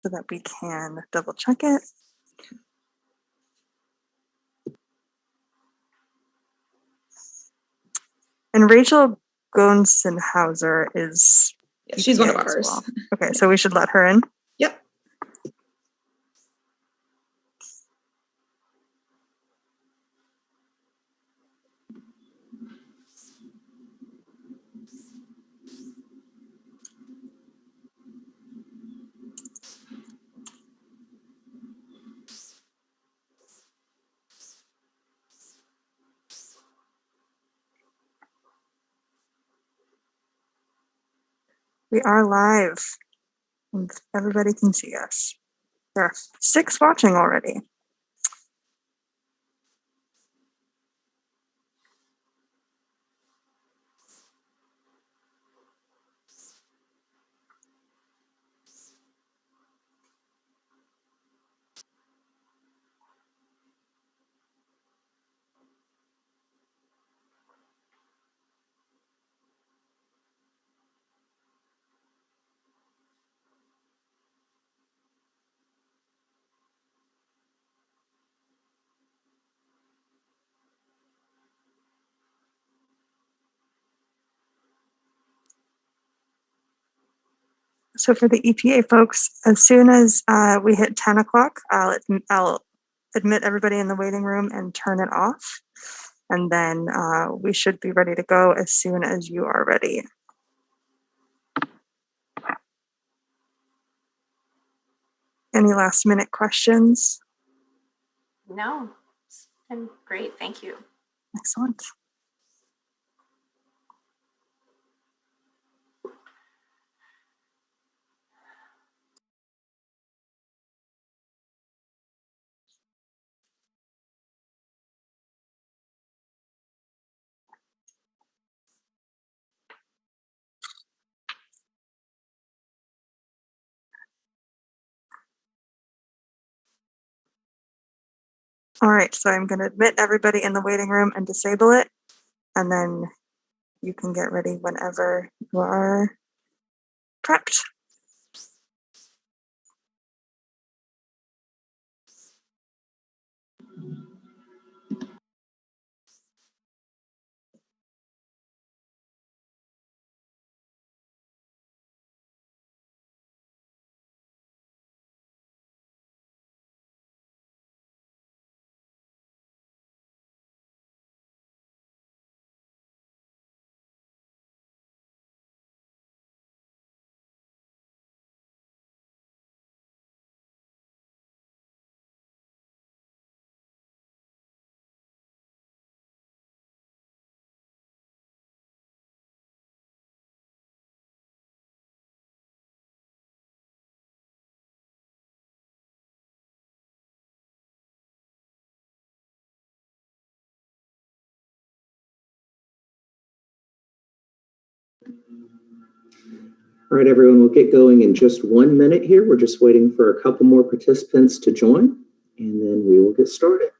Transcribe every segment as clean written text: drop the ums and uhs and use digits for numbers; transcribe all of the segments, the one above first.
so that we can double check it. And Rachel Gonsenhauser is she's one of EPA as ours. well. Okay, so we should let her in. Yep. We are live, and everybody can see us. There are 6 watching already. So for the EPA folks, as soon as we hit 10 o'clock, I'll admit everybody in the waiting room and turn it off. And then we should be ready to go as soon as you are ready. Any last minute questions? No, it's been great. Thank you. Excellent. All right, so I'm going to admit everybody in the waiting room and disable it, and then you can get ready whenever you are prepped. All right, everyone, we'll get going in just 1 minute here. We're just waiting for a couple more participants to join, and then we will get started.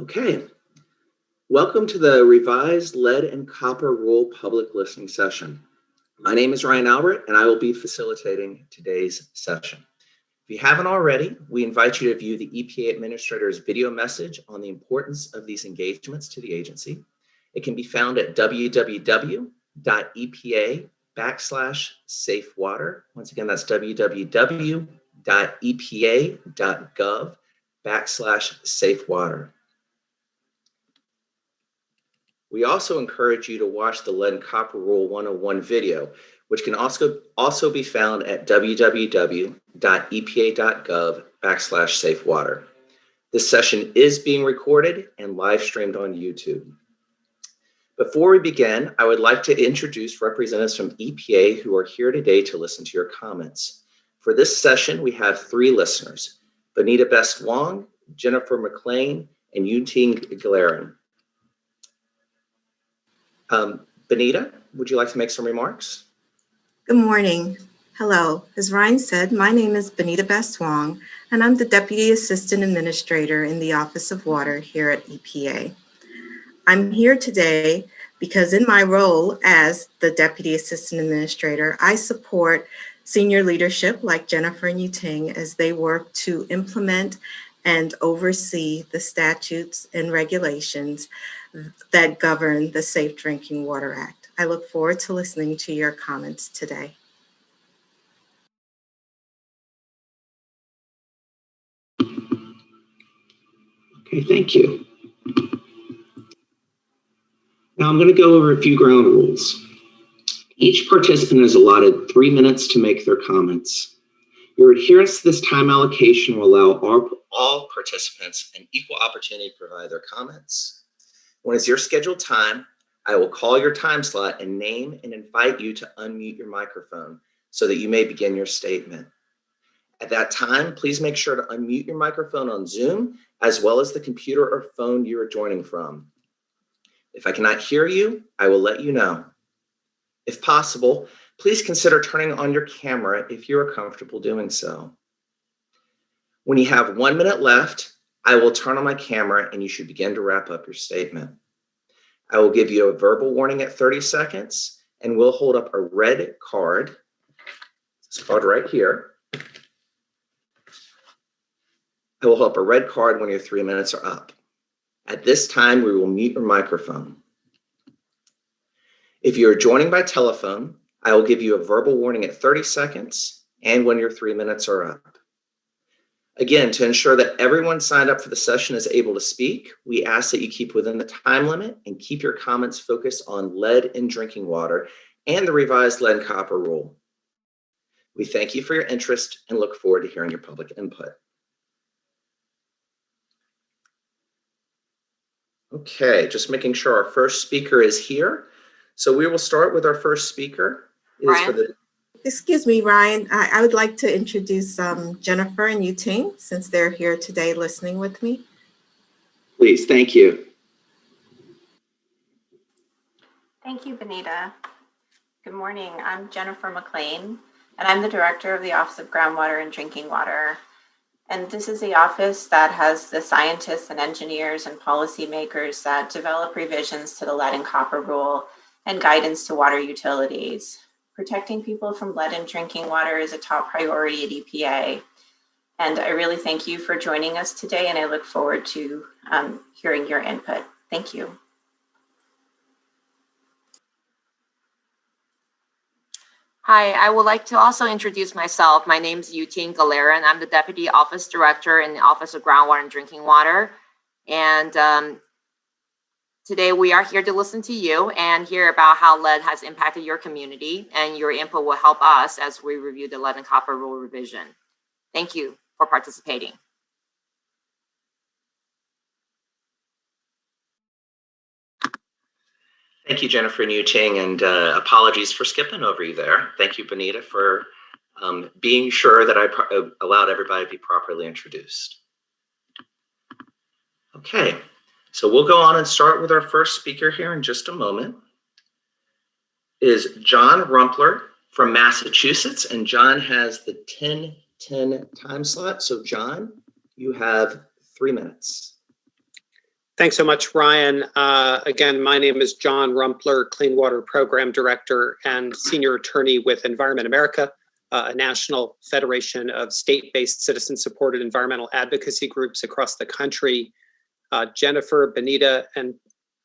Okay, welcome to the revised lead and copper rule public listening session. My name is Ryan Albert, and I will be facilitating today's session. If you haven't already, we invite you to view the EPA Administrator's video message on the importance of these engagements to the agency. It can be found at www.epa.safewater. Once again, that's www.epa.gov/. /SafeWater. We also encourage you to watch the Lead and Copper Rule 101 video, which can also be found at www.epa.gov/SafeWater. This session is being recorded and live streamed on YouTube. Before we begin, I would like to introduce representatives from EPA who are here today to listen to your comments. For this session, we have 3 listeners: Benita Best-Wong, Jennifer Mclean, and Eugene Galera. Benita, would you like to make some remarks? Good morning. Hello. As Ryan said, my name is Benita Best-Wong, and I'm the Deputy Assistant Administrator in the Office of Water here at EPA. I'm here today because in my role as the Deputy Assistant Administrator, I support senior leadership like Jennifer and Yuting as they work to implement and oversee the statutes and regulations that govern the Safe Drinking Water Act. I look forward to listening to your comments today. Okay, thank you. Now I'm going to go over a few ground rules. Each participant is allotted 3 minutes to make their comments. Your adherence to this time allocation will allow all participants an equal opportunity to provide their comments. When it's your scheduled time, I will call your time slot and name and invite you to unmute your microphone so that you may begin your statement. At that time, please make sure to unmute your microphone on Zoom, as well as the computer or phone you are joining from. If I cannot hear you, I will let you know. If possible, please consider turning on your camera if you are comfortable doing so. When you have 1 minute left, I will turn on my camera and you should begin to wrap up your statement. I will give you a verbal warning at 30 seconds and we'll hold up a red card. This card right here. I will hold up a red card when your 3 minutes are up. At this time, we will mute your microphone. If you are joining by telephone, I will give you a verbal warning at 30 seconds and when your 3 minutes are up. Again, to ensure that everyone signed up for the session is able to speak, we ask that you keep within the time limit and keep your comments focused on lead in drinking water and the revised lead and copper rule. We thank you for your interest and look forward to hearing your public input. Okay, just making sure our first speaker is here. So we will start with our first speaker. Excuse me, Ryan. I would like to introduce Jennifer and Yuting since they're here today listening with me. Please, thank you. Thank you, Benita. Good morning. I'm Jennifer Mclean, and I'm the Director of the Office of Groundwater and Drinking Water. And this is the office that has the scientists and engineers and policymakers that develop revisions to the lead and copper rule and guidance to water utilities. Protecting people from lead in drinking water is a top priority at EPA. And I really thank you for joining us today, and I look forward to hearing your input. Thank you. Hi, I would like to also introduce myself. My name is Eugene Galera, and I'm the Deputy Office Director in the Office of Groundwater and Drinking Water. And today we are here to listen to you and hear about how lead has impacted your community, and your input will help us as we review the lead and copper rule revision. Thank you for participating. Thank you, Jennifer and Yuting, and apologies for skipping over you there. Thank you, Benita, for being sure that I allowed everybody to be properly introduced. Okay, so we'll go on and start with our first speaker here in just a moment. Is John Rumpler from Massachusetts, and John has the 10:10 time slot. So John, you have 3 minutes. Thanks so much, Ryan. Again, my name is John Rumpler, Clean Water Program Director and Senior Attorney with Environment America, a national federation of state-based citizen-supported environmental advocacy groups across the country. Jennifer, Benita, and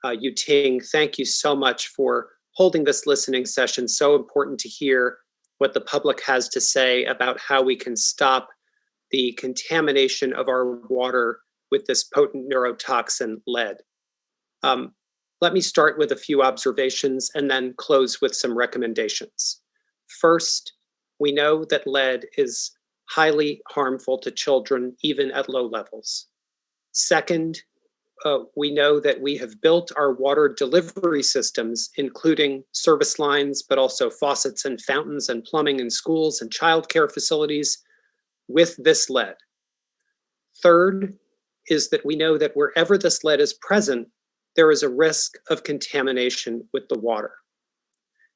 Yuting, thank you so much for holding this listening session. So important to hear what the public has to say about how we can stop the contamination of our water with this potent neurotoxin lead. Let me start with a few observations and then close with some recommendations. First, we know that lead is highly harmful to children, even at low levels. Second, we know that we have built our water delivery systems, including service lines, but also faucets and fountains and plumbing in schools and childcare facilities, with this lead. Third is that we know that wherever this lead is present, there is a risk of contamination with the water.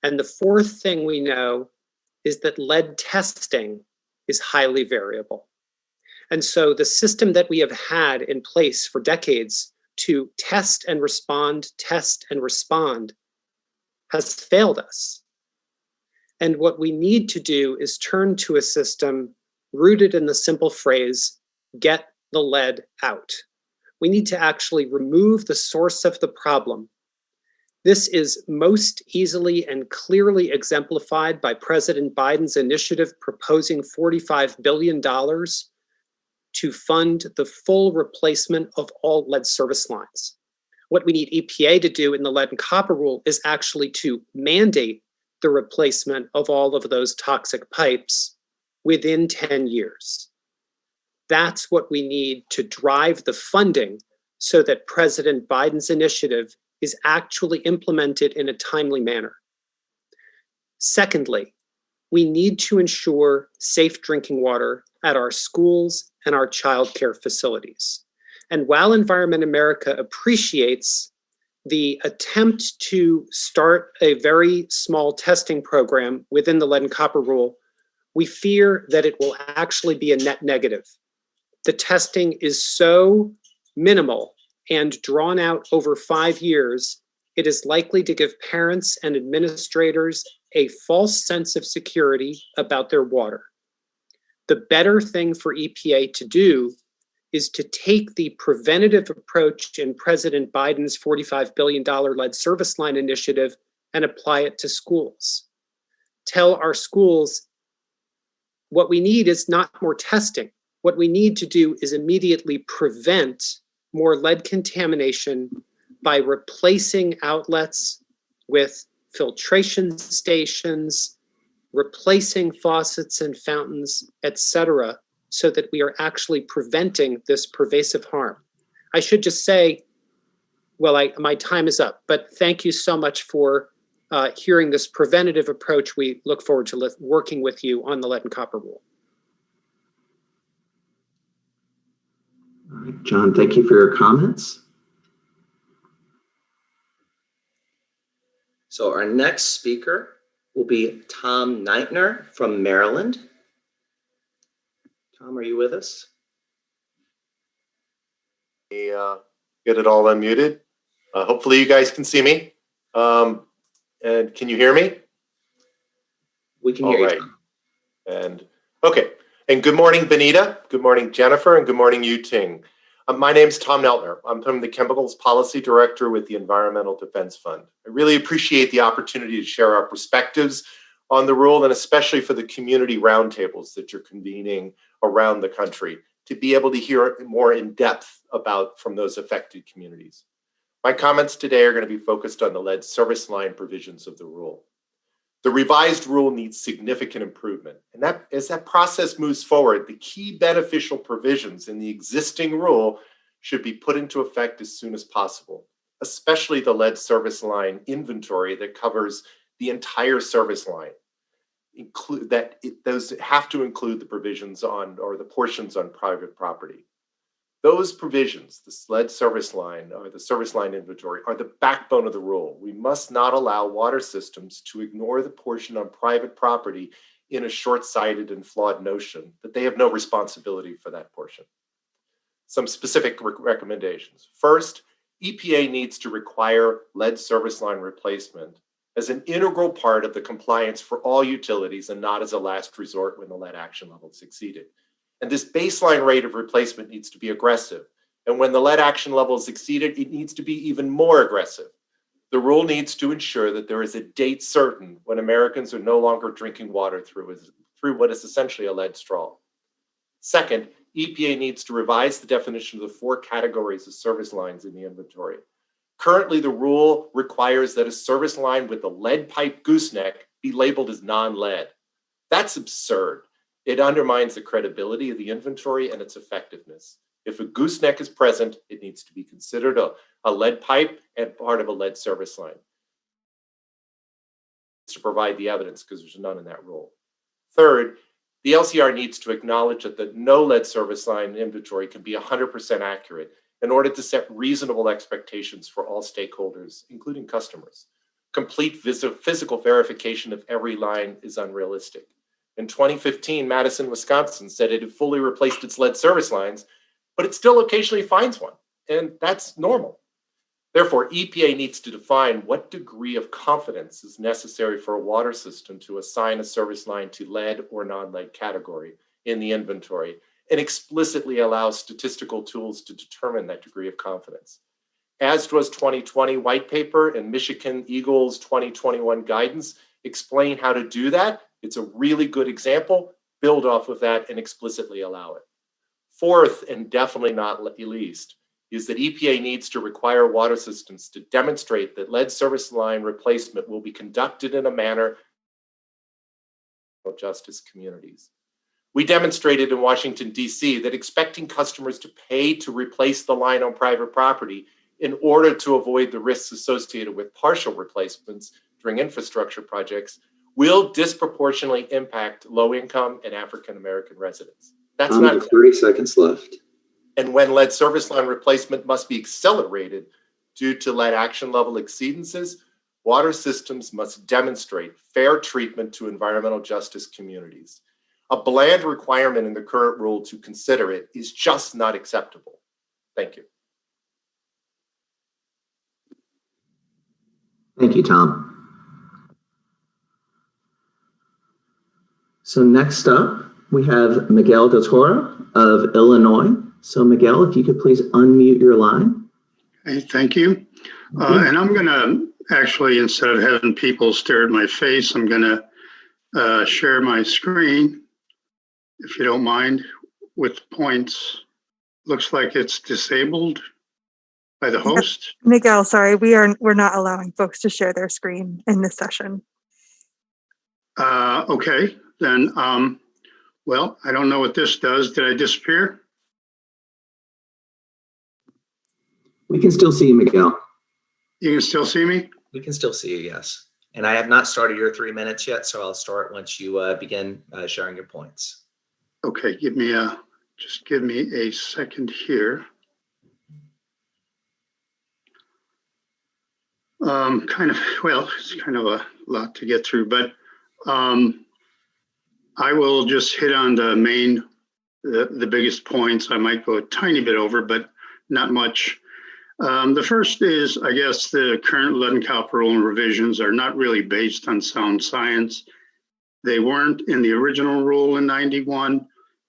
And the fourth thing we know is that lead testing is highly variable. And so the system that we have had in place for decades to test and respond has failed us. And what we need to do is turn to a system rooted in the simple phrase, get the lead out. We need to actually remove the source of the problem. This is most easily and clearly exemplified by President Biden's initiative proposing $45 billion to fund the full replacement of all lead service lines. What we need EPA to do in the lead and copper rule is actually to mandate the replacement of all of those toxic pipes within 10 years. That's what we need to drive the funding so that President Biden's initiative is actually implemented in a timely manner. Secondly, we need to ensure safe drinking water at our schools and our childcare facilities. And while Environment America appreciates the attempt to start a very small testing program within the lead and copper rule, we fear that it will actually be a net negative. The testing is so minimal and drawn out over 5 years, it is likely to give parents and administrators a false sense of security about their water. The better thing for EPA to do is to take the preventative approach in President Biden's $45 billion lead service line initiative and apply it to schools. Tell our schools what we need is not more testing. What we need to do is immediately prevent more lead contamination by replacing outlets with filtration stations, replacing faucets and fountains, etc., so that we are actually preventing this pervasive harm. I should just say, well, my time is up, but thank you so much for hearing this preventative approach. We look forward to working with you on the lead and copper rule. All right, John, thank you for your comments. So our next speaker will be Tom Knightner from Maryland. Tom, are you with us? Get it all unmuted. Hopefully you guys can see me. And can you hear me? We can hear you. And okay. And good morning, Benita. Good morning, Jennifer. And good morning, Yuting. My name is Tom Knightner. I'm the Chemicals Policy Director with the Environmental Defense Fund. I really appreciate the opportunity to share our perspectives on the rule, and especially for the community roundtables that you're convening around the country to be able to hear more in depth from those affected communities. My comments today are going to be focused on the lead service line provisions of the rule. The revised rule needs significant improvement, and as that process moves forward, the key beneficial provisions in the existing rule should be put into effect as soon as possible, especially the lead service line inventory that covers the entire service line. Those have to include the provisions on, or the portions on private property. Those provisions, the lead service line or the service line inventory, are the backbone of the rule. We must not allow water systems to ignore the portion on private property in a short-sighted and flawed notion that they have no responsibility for that portion. Some specific recommendations. First, EPA needs to require lead service line replacement as an integral part of the compliance for all utilities and not as a last resort when the lead action level is exceeded. And this baseline rate of replacement needs to be aggressive. And when the lead action level is exceeded, it needs to be even more aggressive. The rule needs to ensure that there is a date certain when Americans are no longer drinking water through what is essentially a lead straw. Second, EPA needs to revise the definition of the 4 categories of service lines in the inventory. Currently, the rule requires that a service line with a lead pipe gooseneck be labeled as non-lead. That's absurd. It undermines the credibility of the inventory and its effectiveness. If a gooseneck is present, it needs to be considered a lead pipe and part of a lead service line. To provide the evidence, because there's none in that rule. Third, the LCR needs to acknowledge that the no lead service line inventory can be 100% accurate in order to set reasonable expectations for all stakeholders, including customers. Complete physical verification of every line is unrealistic. In 2015, Madison, Wisconsin said it had fully replaced its lead service lines, but it still occasionally finds one, and that's normal. Therefore, EPA needs to define what degree of confidence is necessary for a water system to assign a service line to lead or non-lead category in the inventory, and explicitly allow statistical tools to determine that degree of confidence. As was 2020 white paper and Michigan Eagle's 2021 guidance explain how to do that. It's a really good example. Build off of that and explicitly allow it. Fourth, and definitely not least, is that EPA needs to require water systems to demonstrate that lead service line replacement will be conducted in a manner of justice communities. We demonstrated in Washington, D.C. that expecting customers to pay to replace the line on private property in order to avoid the risks associated with partial replacements during infrastructure projects will disproportionately impact low-income and African-American residents. That's not 30 seconds left. And when lead service line replacement must be accelerated due to lead action level exceedances, water systems must demonstrate fair treatment to environmental justice communities. A bland requirement in the current rule to consider it is just not acceptable. Thank you. Thank you, Tom. So next up, we have Miguel del Toro of Illinois. So Miguel, if you could please unmute your line. Hey, thank you. And I'm going to actually, instead of having people stare at my face, I'm going to share my screen, if you don't mind, with points. Looks like it's disabled by the host. Miguel, sorry, we're not allowing folks to share their screen in this session. Okay, then, well, I don't know what this does. Did I disappear? We can still see you, Miguel. You can still see me? We can still see you, yes. And I have not started your 3 minutes yet, so I'll start once you begin sharing your points. Okay, just give me a second here. It's kind of a lot to get through, but I will just hit on the biggest points. I might go a tiny bit over, but not much. The first is, I guess, the current lead and copper rule and revisions are not really based on sound science. They weren't in the original rule in 91.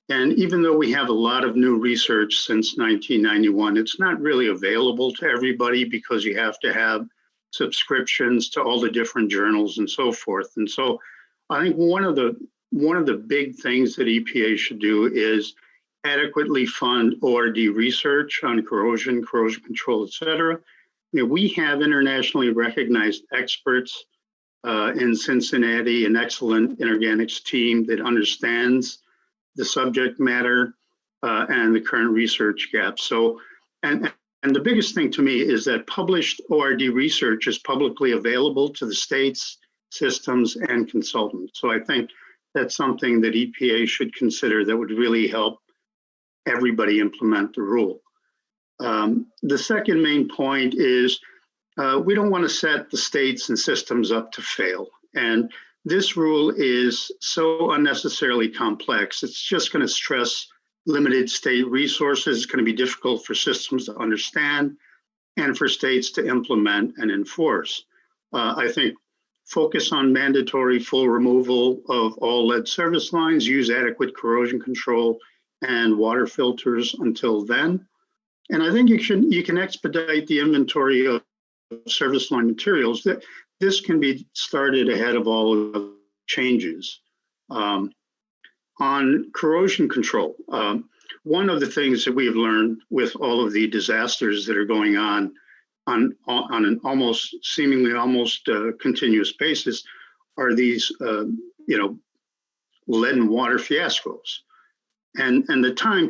And even though we have a lot of new research since 1991, it's not really available to everybody because you have to have subscriptions to all the different journals and so forth. And so I think one of the big things that EPA should do is adequately fund ORD research on corrosion control, et cetera. You know, we have internationally recognized experts in Cincinnati, an excellent inorganics team that understands the subject matter and the current research gaps. So, and the biggest thing to me is that published ORD research is publicly available to the states, systems, and consultants. So I think that's something that EPA should consider that would really help everybody implement the rule. The second main point is we don't want to set the states and systems up to fail. And this rule is so unnecessarily complex. It's just going to stress limited state resources. It's going to be difficult for systems to understand and for states to implement and enforce. I think focus on mandatory full removal of all lead service lines, use adequate corrosion control and water filters until then. And I think you can expedite the inventory of service line materials. That this can be started ahead of all of the changes. On corrosion control, one of the things that we have learned with all of the disasters that are going on an almost seemingly continuous basis are these, lead and water fiascos. And the time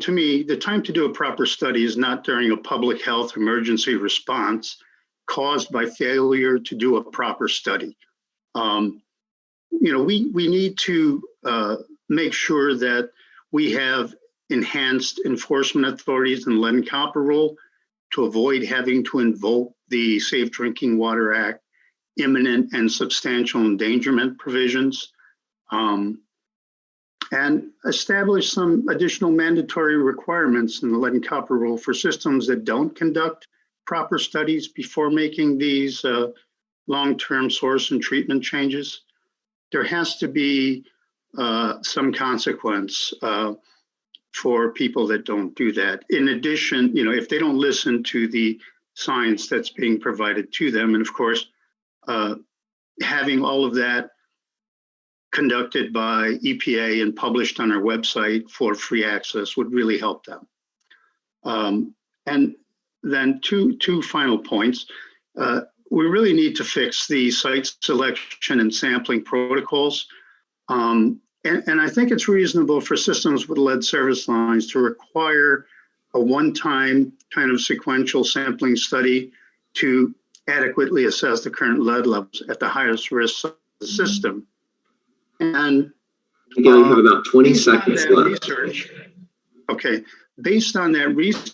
to do a proper study is not during a public health emergency response caused by failure to do a proper study. We need to make sure that we have enhanced enforcement authorities in lead and copper rule to avoid having to invoke the Safe Drinking Water Act, imminent and substantial endangerment provisions, and establish some additional mandatory requirements in the lead and copper rule for systems that don't conduct proper studies before making these long-term source and treatment changes. There has to be some consequence for people that don't do that. In addition, if they don't listen to the science that's being provided to them, and of course, having all of that conducted by EPA and published on our website for free access would really help them. And then two final points. We really need to fix the site selection and sampling protocols. And I think it's reasonable for systems with lead service lines to require a one-time kind of sequential sampling study to adequately assess the current lead levels at the highest risk of the system. And Miguel, you have about 20 seconds left. Based on that research,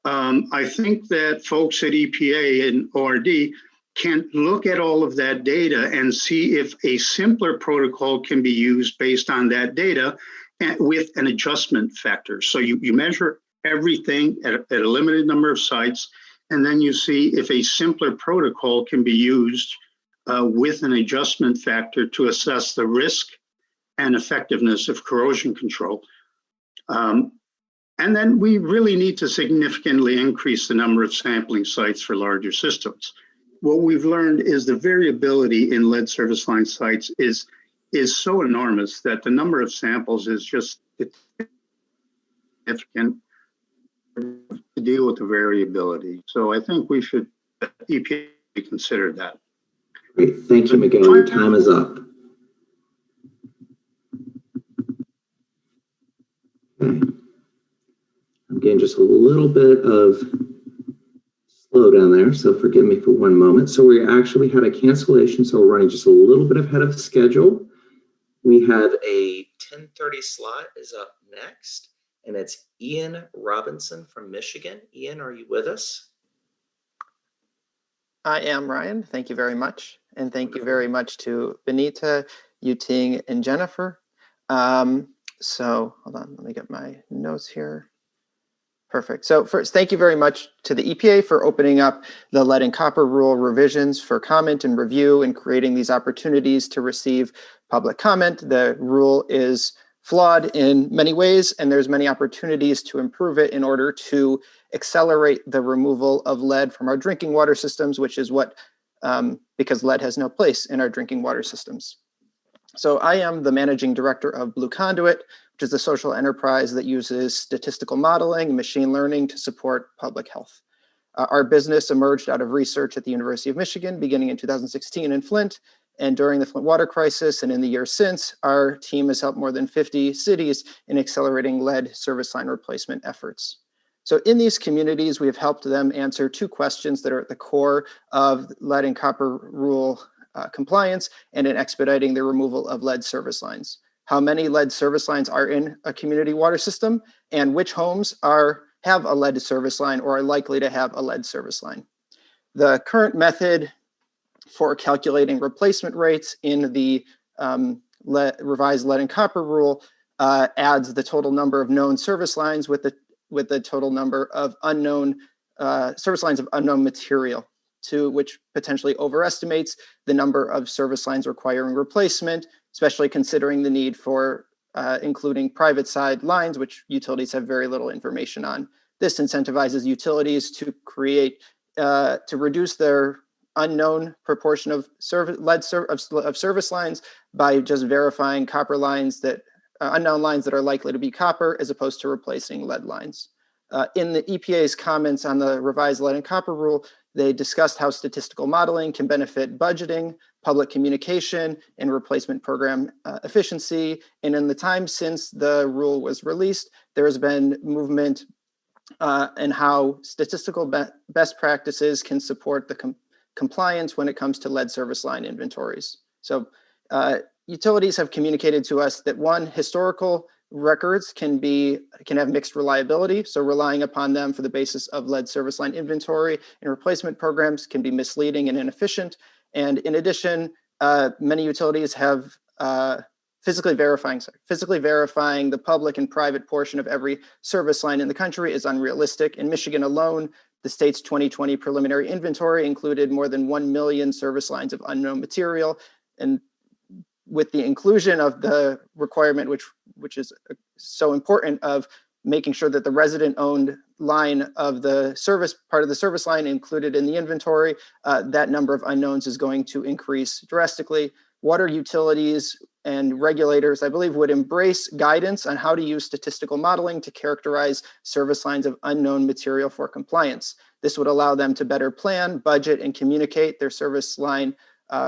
I think that folks at EPA and ORD can look at all of that data and see if a simpler protocol can be used based on that data with an adjustment factor. So you measure everything at a limited number of sites, and then you see if a simpler protocol can be used with an adjustment factor to assess the risk and effectiveness of corrosion control. And then we really need to significantly increase the number of sampling sites for larger systems. What we've learned is the variability in lead service line sites is so enormous that the number of samples is just significant to deal with the variability. So I think we should, EPA, consider that. Great, thank you, Miguel. Your time is up. Okay. I'm getting just a little bit of slow down there, so forgive me for one moment. So we actually had a cancellation, so we're running just a little bit ahead of schedule. We have a 10:30 slot is up next, and it's Ian Robinson from Michigan. Ian, are you with us? I am, Ryan. Thank you very much. And thank you very much to Benita, Yuting, and Jennifer. So hold on, let me get my notes here. Perfect. So first, thank you very much to the EPA for opening up the lead and copper rule revisions for comment and review and creating these opportunities to receive public comment. The rule is flawed in many ways, and there's many opportunities to improve it in order to accelerate the removal of lead from our drinking water systems, which is what, because lead has no place in our drinking water systems. So I am the managing director of Blue Conduit, which is a social enterprise that uses statistical modeling and machine learning to support public health. Our business emerged out of research at the University of Michigan beginning in 2016 in Flint. And during the Flint water crisis and in the years since, our team has helped more than 50 cities in accelerating lead service line replacement efforts. So in these communities, we have helped them answer two questions that are at the core of lead and copper rule compliance and in expediting the removal of lead service lines. How many lead service lines are in a community water system, and which homes have a lead service line or are likely to have a lead service line. The current method for calculating replacement rates in the revised lead and copper rule adds the total number of known service lines with the total number of unknown service lines of unknown material, to which potentially overestimates the number of service lines requiring replacement, especially considering the need for including private side lines, which utilities have very little information on. This incentivizes utilities to reduce their unknown proportion of service lines by just verifying copper lines that unknown lines that are likely to be copper as opposed to replacing lead lines. In the EPA's comments on the revised lead and copper rule, they discussed how statistical modeling can benefit budgeting, public communication, and replacement program efficiency. And in the time since the rule was released, there has been movement in how statistical best practices can support the compliance when it comes to lead service line inventories. So utilities have communicated to us that one, historical records can have mixed reliability. So relying upon them for the basis of lead service line inventory and replacement programs can be misleading and inefficient. And in addition, many utilities have physically verifying the public and private portion of every service line in the country is unrealistic. In Michigan alone, the state's 2020 preliminary inventory included more than 1 million service lines of unknown material. And with the inclusion of the requirement, which is so important, of making sure that the resident-owned line of the service, part of the service line included in the inventory, that number of unknowns is going to increase drastically. Water utilities and regulators, I believe, would embrace guidance on how to use statistical modeling to characterize service lines of unknown material for compliance. This would allow them to better plan, budget, and communicate their service line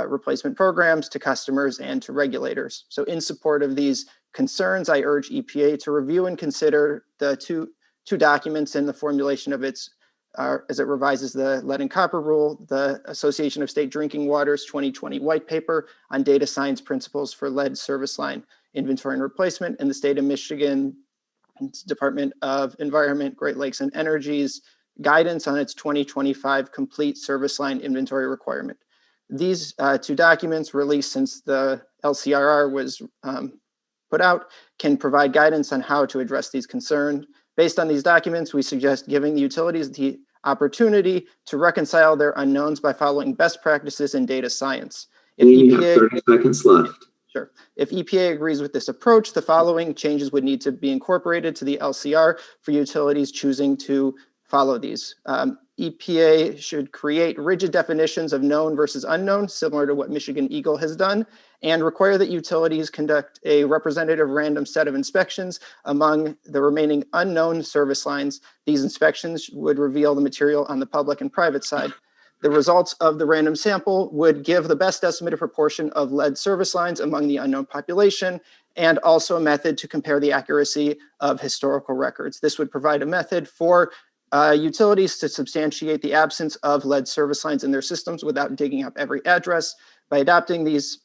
replacement programs to customers and to regulators. So in support of these concerns, I urge EPA to review and consider the two documents in the formulation of its, as it revises the lead and copper rule, the Association of State Drinking Water's 2020 white paper on data science principles for lead service line inventory and replacement, and the state of Michigan Department of Environment, Great Lakes and Energy's guidance on its 2025 complete service line inventory requirement. These two documents, released since the LCRR was put out, can provide guidance on how to address these concerns. Based on these documents, we suggest giving the utilities the opportunity to reconcile their unknowns by following best practices in data science. If you have 30 seconds left. Sure. If EPA agrees with this approach, the following changes would need to be incorporated to the LCR for utilities choosing to follow these. EPA should create rigid definitions of known versus unknown, similar to what Michigan Eagle has done, and require that utilities conduct a representative random set of inspections among the remaining unknown service lines. These inspections would reveal the material on the public and private side. The results of the random sample would give the best estimated proportion of lead service lines among the unknown population, and also a method to compare the accuracy of historical records. This would provide a method for utilities to substantiate the absence of lead service lines in their systems without digging up every address. By adopting this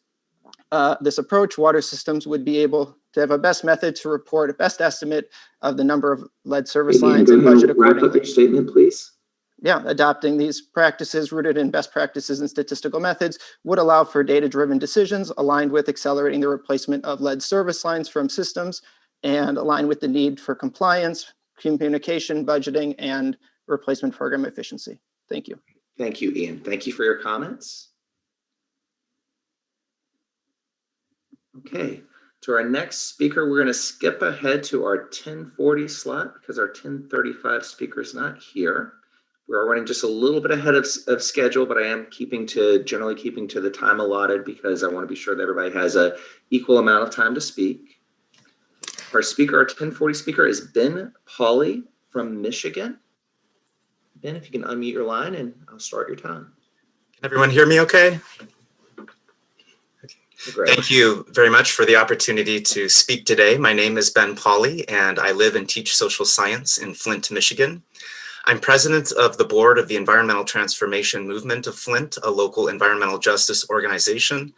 approach, water systems would be able to have a best method to report a best estimate of the number of lead service lines and budget accordingly. Wrap up your statement, please. Yeah, adopting these practices rooted in best practices and statistical methods would allow for data-driven decisions aligned with accelerating the replacement of lead service lines from systems and align with the need for compliance, communication, budgeting, and replacement program efficiency. Thank you. Thank you, Ian. Thank you for your comments. Okay, to our next speaker, we're going to skip ahead to our 1040 slot because our 1035 speaker is not here. We're running just a little bit ahead of schedule, but I am generally keeping to the time allotted because I want to be sure that everybody has an equal amount of time to speak. Our 1040 speaker is Ben Paulie from Michigan. Ben, if you can unmute your line and I'll start your time. Can everyone hear me okay? Great. Thank you very much for the opportunity to speak today. My name is Ben Paulie and I live and teach social science in Flint, Michigan. I'm president of the board of the Environmental Transformation Movement of Flint, a local environmental justice organization,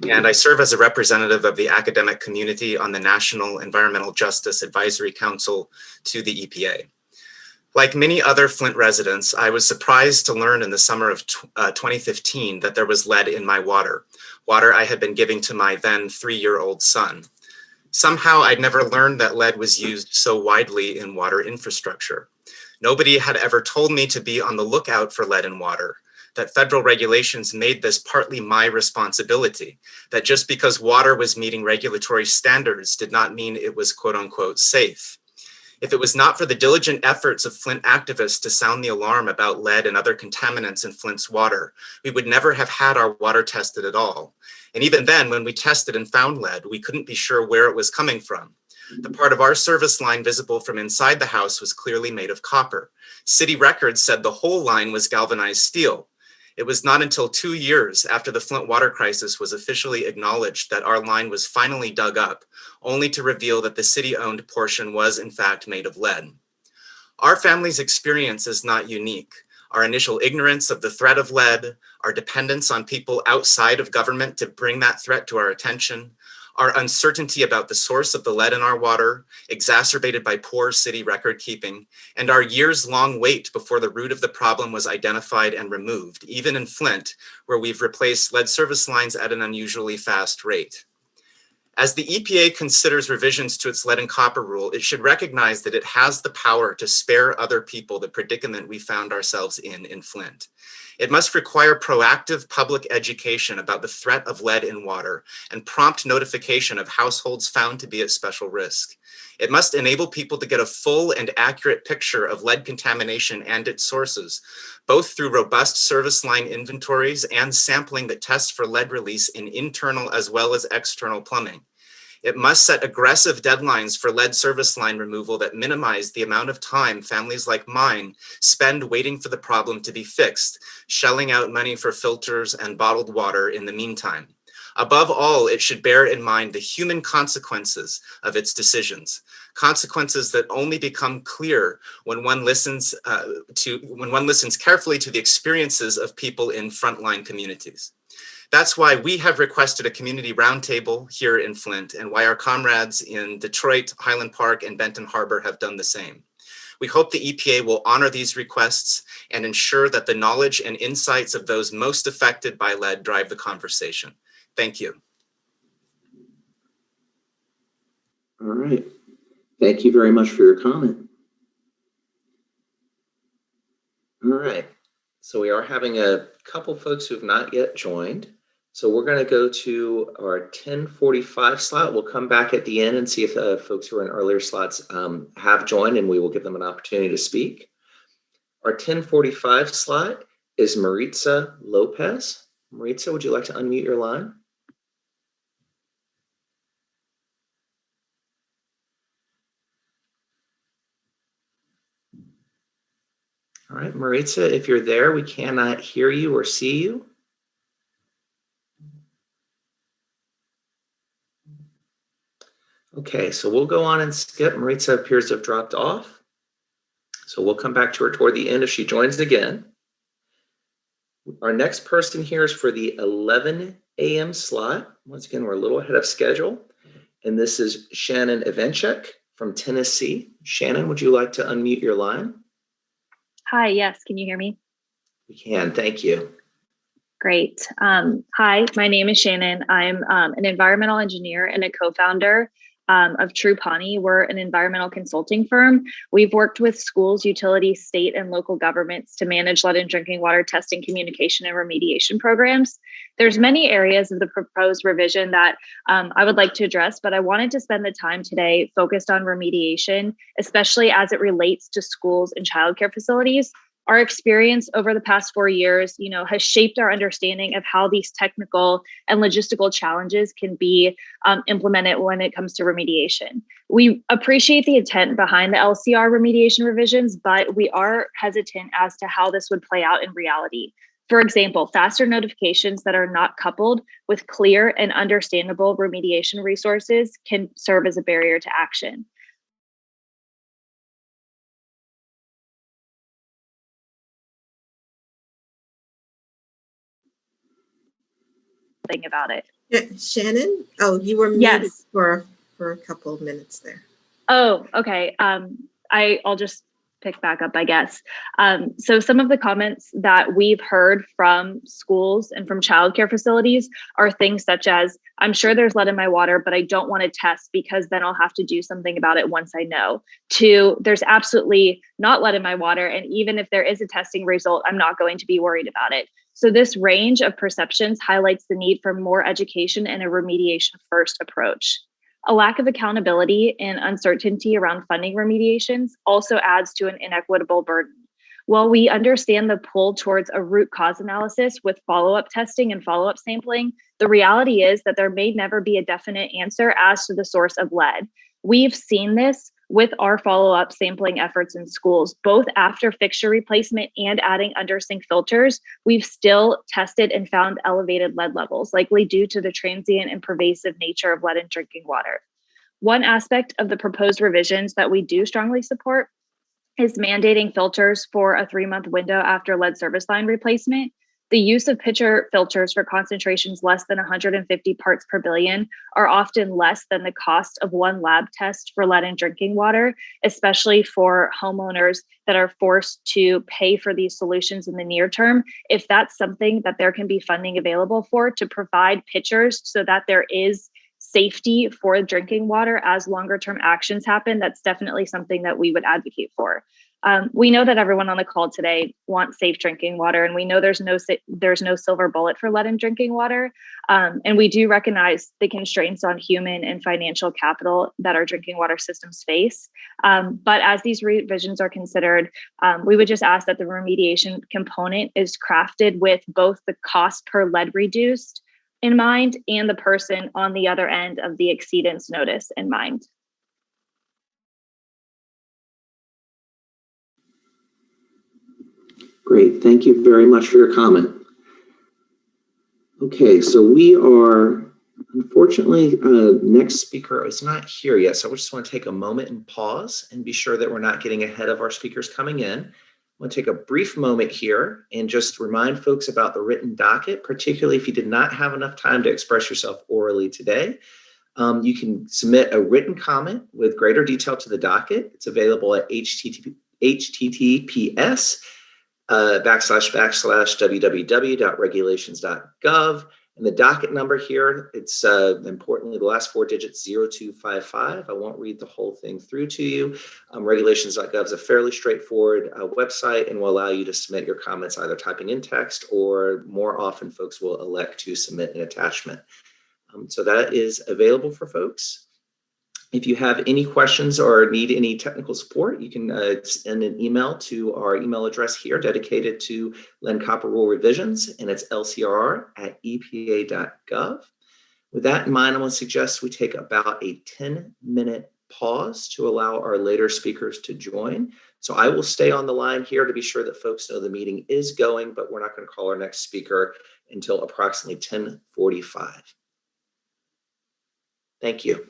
and I serve as a representative of the academic community on the National Environmental Justice Advisory Council to the EPA. Like many other Flint residents, I was surprised to learn in the summer of 2015 that there was lead in my water I had been giving to my then 3-year-old son. Somehow I'd never learned that lead was used so widely in water infrastructure. Nobody had ever told me to be on the lookout for lead in water, that federal regulations made this partly my responsibility, that just because water was meeting regulatory standards did not mean it was quote unquote safe. If it was not for the diligent efforts of Flint activists to sound the alarm about lead and other contaminants in Flint's water, we would never have had our water tested at all. And even then, when we tested and found lead, we couldn't be sure where it was coming from. The part of our service line visible from inside the house was clearly made of copper. City records said the whole line was galvanized steel. It was not until 2 years after the Flint water crisis was officially acknowledged that our line was finally dug up, only to reveal that the city-owned portion was in fact made of lead. Our family's experience is not unique. Our initial ignorance of the threat of lead, our dependence on people outside of government to bring that threat to our attention, our uncertainty about the source of the lead in our water, exacerbated by poor city record keeping, and our years-long wait before the root of the problem was identified and removed, even in Flint, where we've replaced lead service lines at an unusually fast rate. As the EPA considers revisions to its lead and copper rule, it should recognize that it has the power to spare other people the predicament we found ourselves in Flint. It must require proactive public education about the threat of lead in water and prompt notification of households found to be at special risk. It must enable people to get a full and accurate picture of lead contamination and its sources, both through robust service line inventories and sampling that tests for lead release in internal as well as external plumbing. It must set aggressive deadlines for lead service line removal that minimize the amount of time families like mine spend waiting for the problem to be fixed, shelling out money for filters and bottled water in the meantime. Above all, it should bear in mind the human consequences of its decisions, consequences that only become clear when one listens carefully to the experiences of people in frontline communities. That's why we have requested a community roundtable here in Flint, and why our comrades in Detroit, Highland Park, and Benton Harbor have done the same. We hope the EPA will honor these requests and ensure that the knowledge and insights of those most affected by lead drive the conversation. Thank you. All right. Thank you very much for your comment. All right. So we are having a couple folks who have not yet joined. So we're going to go to our 10:45 slot. We'll come back at the end and see if folks who are in earlier slots have joined, and we will give them an opportunity to speak. Our 10:45 slot is Maritza Lopez. Maritza, would you like to unmute your line? All right, Maritza, if you're there, we cannot hear you or see you. Okay, so we'll go on and skip. Maritza appears to have dropped off. So we'll come back to her toward the end if she joins again. Our next person here is for the 11 a.m. slot. Once again, we're a little ahead of schedule. And this is Shannon Avencheck from Tennessee. Shannon, would you like to unmute your line? Hi, yes, can you hear me? We can, thank you. Great. Hi, my name is Shannon. I'm an environmental engineer and a co-founder of True Pawnee. We're an environmental consulting firm. We've worked with schools, utilities, state and local governments to manage lead in drinking water testing, communication, and remediation programs. There's many areas of the proposed revision that I would like to address, but I wanted to spend the time today focused on remediation, especially as it relates to schools and childcare facilities. Our experience over the past 4 years, has shaped our understanding of how these technical and logistical challenges can be implemented when it comes to remediation. We appreciate the intent behind the LCRR remediation revisions, but we are hesitant as to how this would play out in reality. For example, faster notifications that are not coupled with clear and understandable remediation resources can serve as a barrier to action. About it. Yeah, Shannon? Oh, you were muted for a couple of minutes there. Oh, okay. I'll just pick back up, I guess. So some of the comments that we've heard from schools and from childcare facilities are things such as, I'm sure there's lead in my water, but I don't want to test because then I'll have to do something about it once I know. To, there's absolutely not lead in my water. And even if there is a testing result, I'm not going to be worried about it. So this range of perceptions highlights the need for more education and a remediation first approach. A lack of accountability and uncertainty around funding remediations also adds to an inequitable burden. While we understand the pull towards a root cause analysis with follow-up testing and follow-up sampling, the reality is that there may never be a definite answer as to the source of lead. We've seen this with our follow-up sampling efforts in schools, both after fixture replacement and adding undersink filters. We've still tested and found elevated lead levels, likely due to the transient and pervasive nature of lead in drinking water. One aspect of the proposed revisions that we do strongly support is mandating filters for a 3-month window after lead service line replacement. The use of pitcher filters for concentrations less than 150 parts per billion are often less than the cost of one lab test for lead in drinking water, especially for homeowners that are forced to pay for these solutions in the near term. If that's something that there can be funding available for, to provide pitchers so that there is safety for drinking water as longer term actions happen, that's definitely something that we would advocate for. We know that everyone on the call today wants safe drinking water, and we know there's no silver bullet for lead in drinking water. And we do recognize the constraints on human and financial capital that our drinking water systems face. But as these revisions are considered, we would just ask that the remediation component is crafted with both the cost per lead reduced in mind and the person on the other end of the exceedance notice in mind. Great, thank you very much for your comment. Okay, so we are, unfortunately, next speaker is not here yet, so we just want to take a moment and pause and be sure that we're not getting ahead of our speakers coming in. I want to take a brief moment here and just remind folks about the written docket, particularly if you did not have enough time to express yourself orally today. You can submit a written comment with greater detail to the docket. It's available at https://www.regulations.gov. And the docket number here, it's importantly the last 4 digits, 0255. I won't read the whole thing through to you. Regulations.gov is a fairly straightforward website and will allow you to submit your comments either typing in text, or more often folks will elect to submit an attachment. So that is available for folks. If you have any questions or need any technical support, you can send an email to our email address here dedicated to lead and copper rule revisions, and it's lcrr@epa.gov. With that in mind, I want to suggest we take about a 10-minute pause to allow our later speakers to join. So I will stay on the line here to be sure that folks know the meeting is going, but we're not going to call our next speaker until approximately 10:45. Thank you.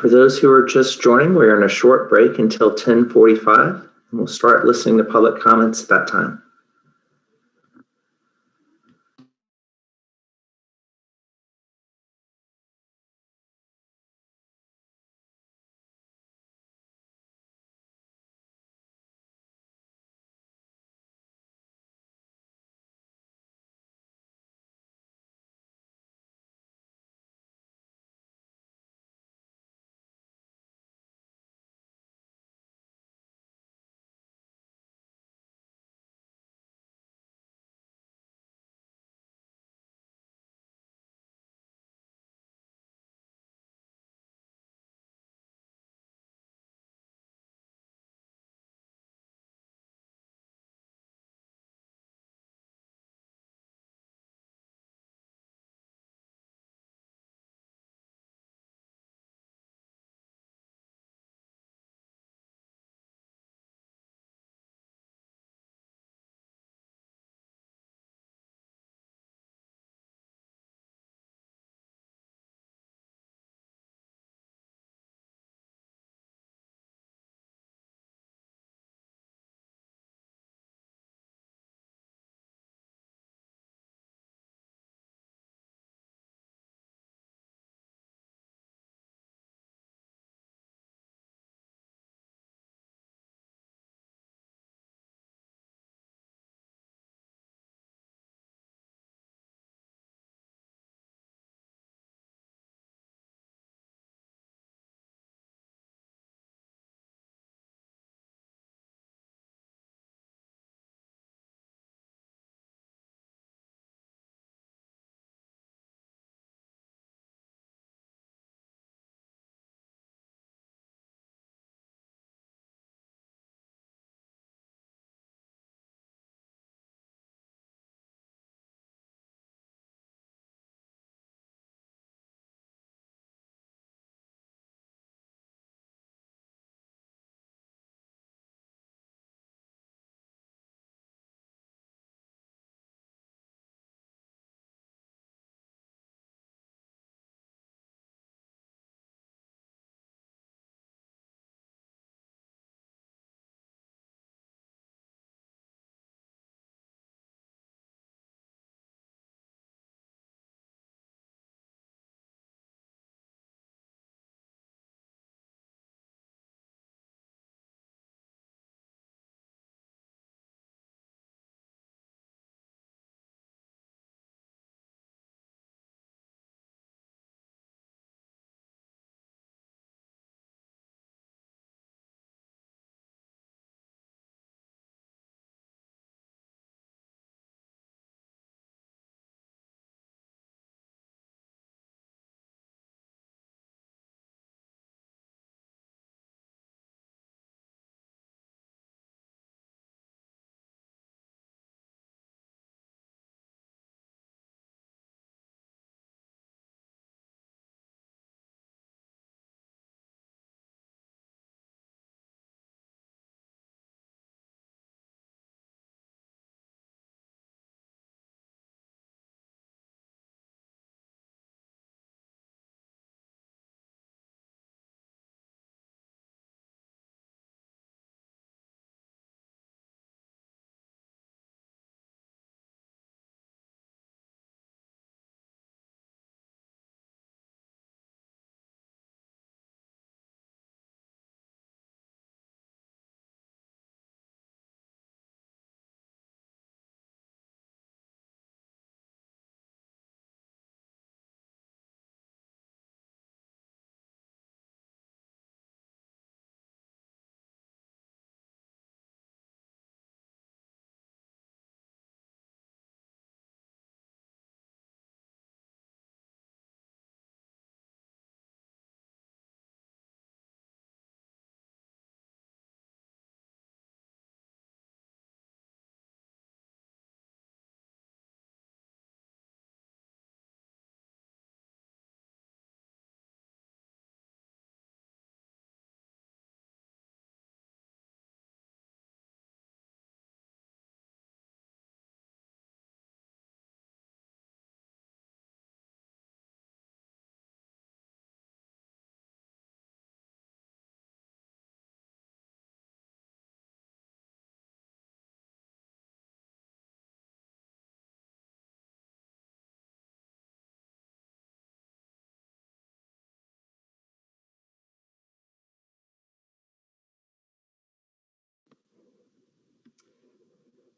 For those who are just joining, we're in a short break until 10:45, and we'll start listening to public comments at that time.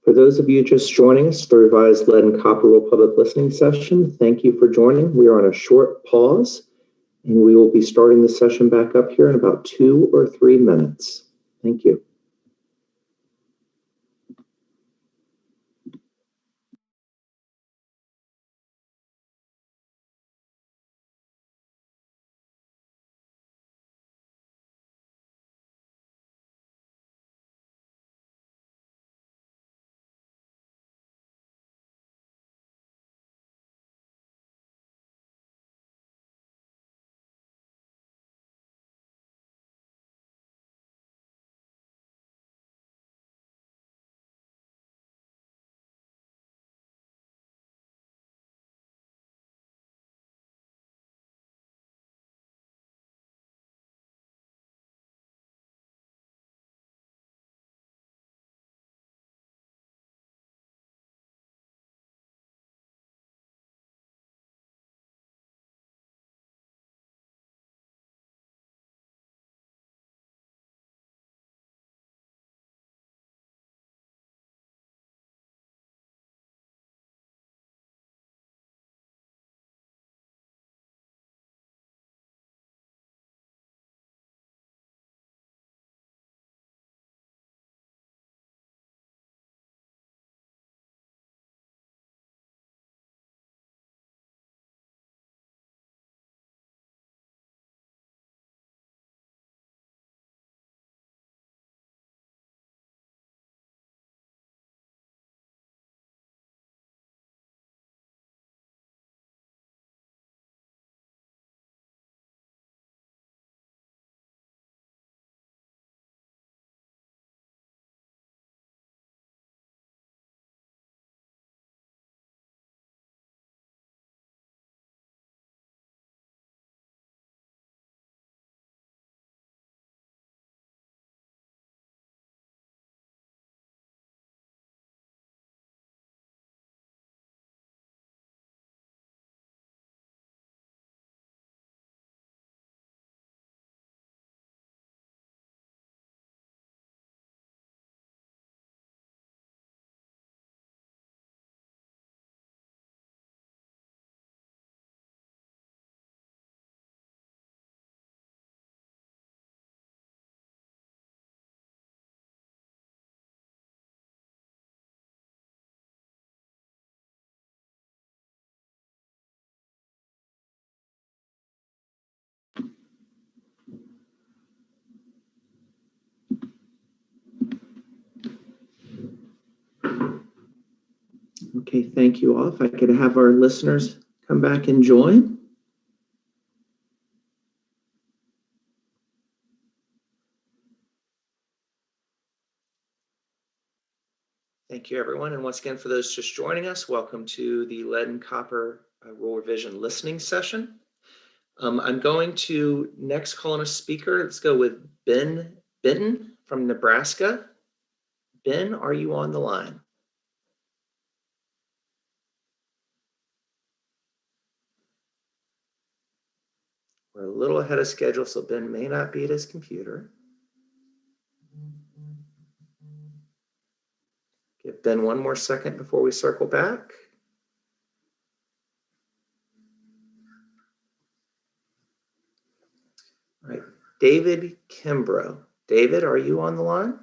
For those of you just joining us, the revised Lead and Copper Rule Public Listening Session, thank you for joining. We are on a short pause, and we will be starting the session back up here in about 2 or 3 minutes. Thank you. Okay, thank you all. If I could have our listeners come back and join. Thank you, everyone. And once again, for those just joining us, welcome to the Lead and Copper Rule Revision listening session. I'm going to next call on a speaker. Let's go with Ben Benton from Nebraska. Ben, are you on the line? We're a little ahead of schedule, so Ben may not be at his computer. Give Ben one more second before we circle back. All right, David Kimbrough. David, are you on the line?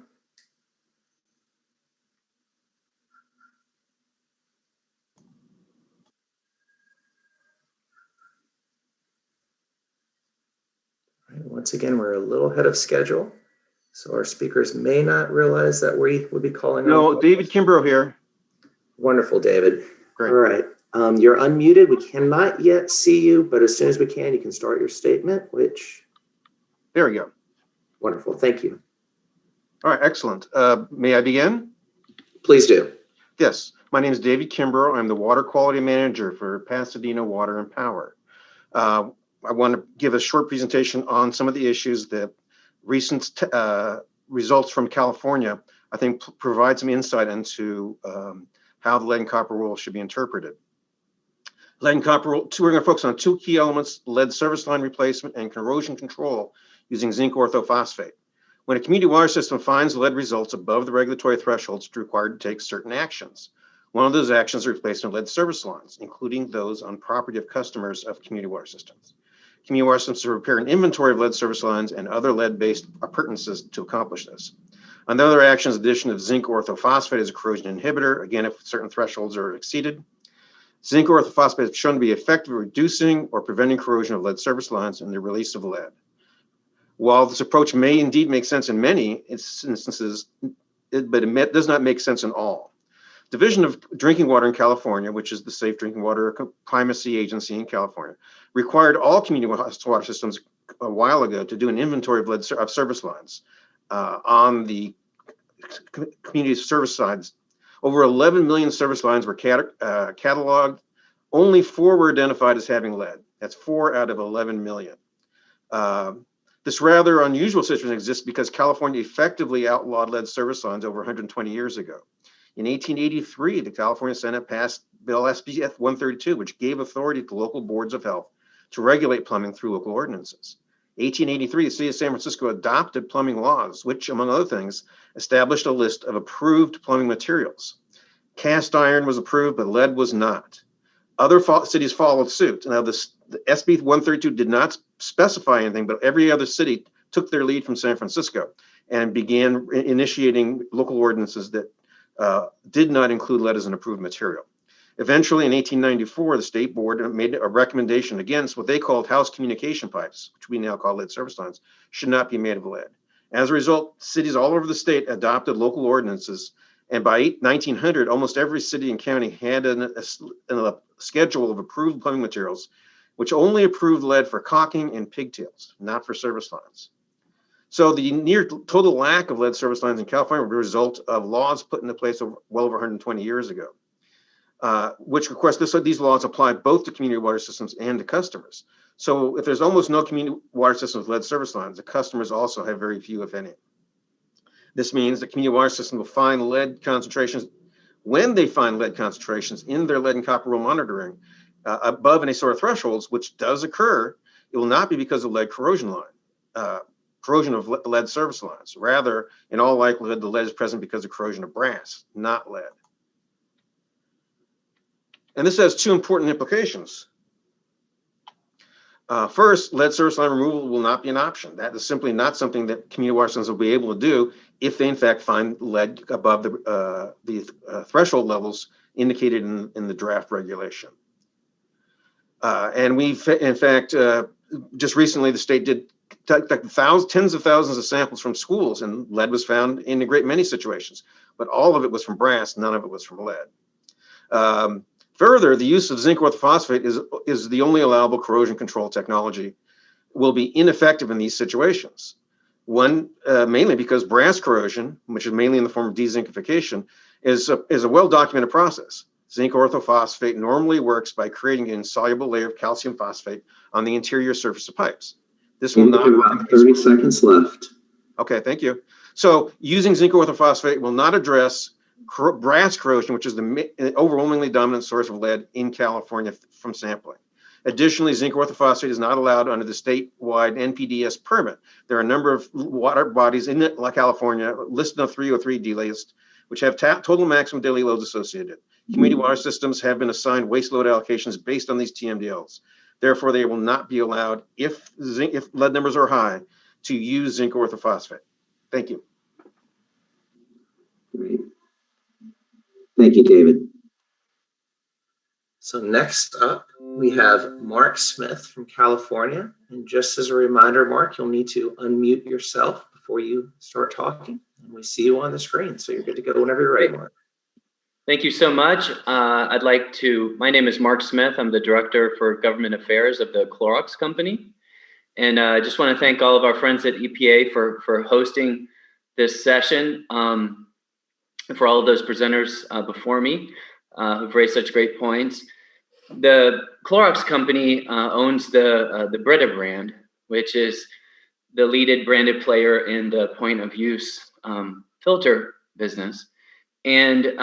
All right, once again, we're a little ahead of schedule, so our speakers may not realize that we would be calling. No, David Kimbrough here. Wonderful, David. Great. All right, you're unmuted. We cannot yet see you, but as soon as we can, you can start your statement, which... There we go. Wonderful, thank you. All right, excellent. May I begin? Please do. Yes, my name is David Kimbrough. I'm the Water Quality Manager for Pasadena Water and Power. I want to give a short presentation on some of the issues that recent results from California, I think, provide some insight into how the lead and copper rule should be interpreted. Lead and copper rule, we're going to focus on 2 key elements: lead service line replacement and corrosion control using zinc orthophosphate. When a community water system finds lead results above the regulatory thresholds, it's required to take certain actions. One of those actions is replacement of lead service lines, including those on property of customers of community water systems. Community water systems prepare an inventory of lead service lines and other lead-based appurtenances to accomplish this. Another action is addition of zinc orthophosphate as a corrosion inhibitor, again, if certain thresholds are exceeded. Zinc orthophosphate is shown to be effective at reducing or preventing corrosion of lead service lines and the release of lead. While this approach may indeed make sense in many instances, but it does not make sense in all. Division of Drinking Water in California, which is the Safe Drinking Water Primacy Agency in California, required all community water systems a while ago to do an inventory of lead of service lines on the community service sides. Over 11 million service lines were cataloged. Only 4 were identified as having lead. That's 4 out of 11 million. This rather unusual situation exists because California effectively outlawed lead service lines over 120 years ago. In 1883, the California Senate passed Bill SB 132, which gave authority to local boards of health to regulate plumbing through local ordinances. 1883, the city of San Francisco adopted plumbing laws, which, among other things, established a list of approved plumbing materials. Cast iron was approved, but lead was not. Other cities followed suit. Now, the SB 132 did not specify anything, but every other city took their lead from San Francisco and began initiating local ordinances that did not include lead as an approved material. Eventually, in 1894, the state board made a recommendation against what they called house communication pipes, which we now call lead service lines, should not be made of lead. As a result, cities all over the state adopted local ordinances, and by 1900, almost every city and county had a schedule of approved plumbing materials, which only approved lead for caulking and pigtails, not for service lines. So the near total lack of lead service lines in California was a result of laws put into place well over 120 years ago, which of course these laws apply both to community water systems and to customers. So if there's almost no community water systems with lead service lines, the customers also have very few, if any. This means that community water systems will find lead concentrations, when they find lead concentrations in their lead and copper rule monitoring above any sort of thresholds, which does occur, it will not be because of lead corrosion of lead service lines. Rather, in all likelihood, the lead is present because of corrosion of brass, not lead. And this has 2 important implications. First, lead service line removal will not be an option. That is simply not something that community water systems will be able to do if they in fact find lead above the threshold levels indicated in the draft regulation. And we've, in fact, just recently the state did tens of thousands of samples from schools, and lead was found in a great many situations, but all of it was from brass, none of it was from lead. Further, the use of zinc orthophosphate is the only allowable corrosion control technology, will be ineffective in these situations. One, mainly because brass corrosion, which is mainly in the form of dezincification, is a well-documented process. Zinc orthophosphate normally works by creating an insoluble layer of calcium phosphate on the interior surface of pipes. This will not work. 30 seconds left. Okay, thank you. So using zinc orthophosphate will not address brass corrosion, which is the overwhelmingly dominant source of lead in California from sampling. Additionally, zinc orthophosphate is not allowed under the statewide NPDES permit. There are a number of water bodies in California listed on 303D list, which have total maximum daily loads associated. Community water systems have been assigned waste load allocations based on these TMDLs. Therefore, they will not be allowed, if lead numbers are high, to use zinc orthophosphate. Thank you. Great. Thank you, David. So next up, we have Mark Smith from California. And just as a reminder, Mark, you'll need to unmute yourself before you start talking. And we see you on the screen, so you're good to go whenever you're ready, Mark. Thank you so much. My name is Mark Smith. I'm the Director for Government Affairs of the Clorox Company. And I just want to thank all of our friends at EPA for hosting this session, for all of those presenters before me who've raised such great points. The Clorox Company owns the Brita brand, which is the leading branded player in the point of use filter business. And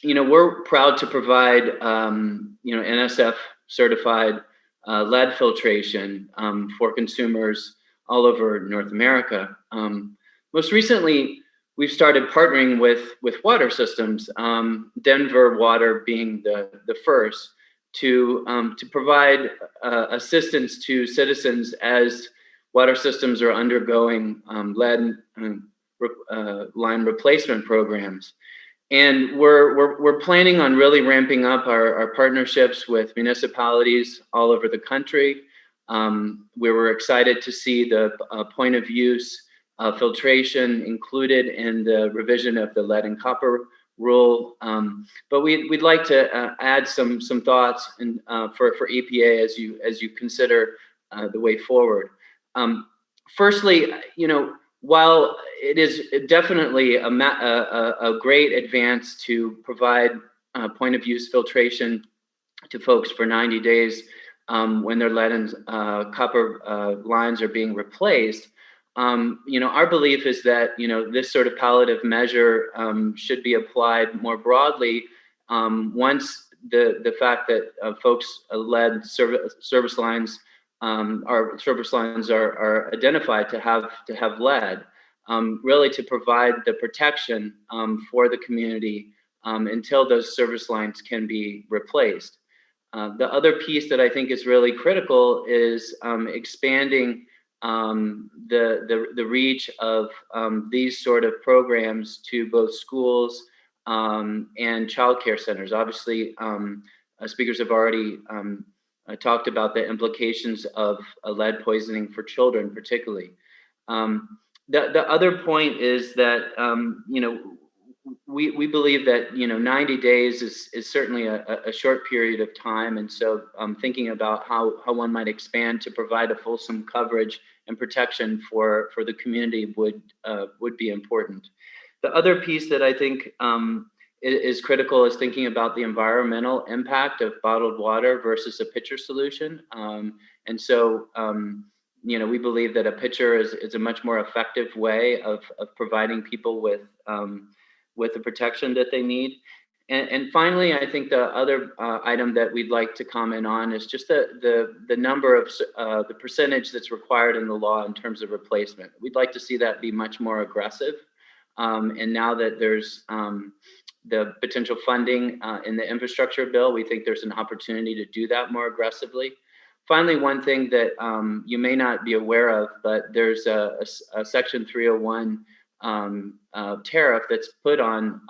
we're proud to provide NSF certified lead filtration for consumers all over North America. Most recently, we've started partnering with water systems, Denver Water being the first, to provide assistance to citizens as water systems are undergoing lead line replacement programs. And we're planning on really ramping up our partnerships with municipalities all over the country. We were excited to see the point of use filtration included in the revision of the lead and copper rule. But we'd like to add some thoughts for EPA as you consider the way forward. Firstly, while it is definitely a great advance to provide point of use filtration to folks for 90 days when their lead and copper lines are being replaced, our belief is that this sort of palliative measure should be applied more broadly once the fact that folks lead service lines are identified to have lead, really to provide the protection for the community until those service lines can be replaced. The other piece that I think is really critical is expanding the reach of these sort of programs to both schools and childcare centers. Obviously, speakers have already talked about the implications of lead poisoning for children, particularly. The other point is that we believe that 90 days is certainly a short period of time, and so thinking about how one might expand to provide a fulsome coverage and protection for the community would be important. The other piece that I think is critical is thinking about the environmental impact of bottled water versus a pitcher solution. And so, we believe that a pitcher is a much more effective way of providing people with the protection that they need. And finally, I think the other item that we'd like to comment on is just the number of the percentage that's required in the law in terms of replacement. We'd like to see that be much more aggressive. And now that there's the potential funding in the infrastructure bill, we think there's an opportunity to do that more aggressively. Finally, one thing that you may not be aware of, but there's a Section 301 tariff that's put on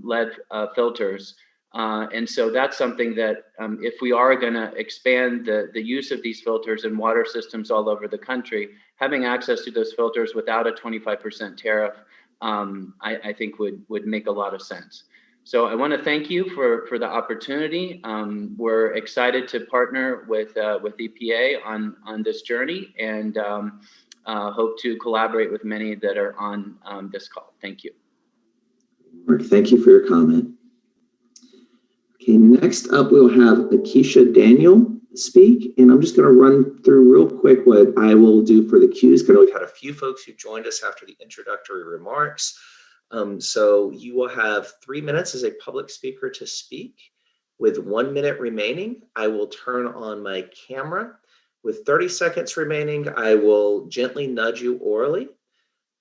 lead filters. And so that's something that if we are going to expand the use of these filters in water systems all over the country, having access to those filters without a 25% tariff, I think would make a lot of sense. So I want to thank you for the opportunity. We're excited to partner with EPA on this journey, and hope to collaborate with many that are on this call. Thank you. Mark, thank you for your comment. Okay, next up we'll have Akeisha Daniel speak, and I'm just going to run through real quick what I will do for the cues, because we've had a few folks who joined us after the introductory remarks. So you will have 3 minutes as a public speaker to speak. With 1 minute remaining, I will turn on my camera. With 30 seconds remaining, I will gently nudge you orally.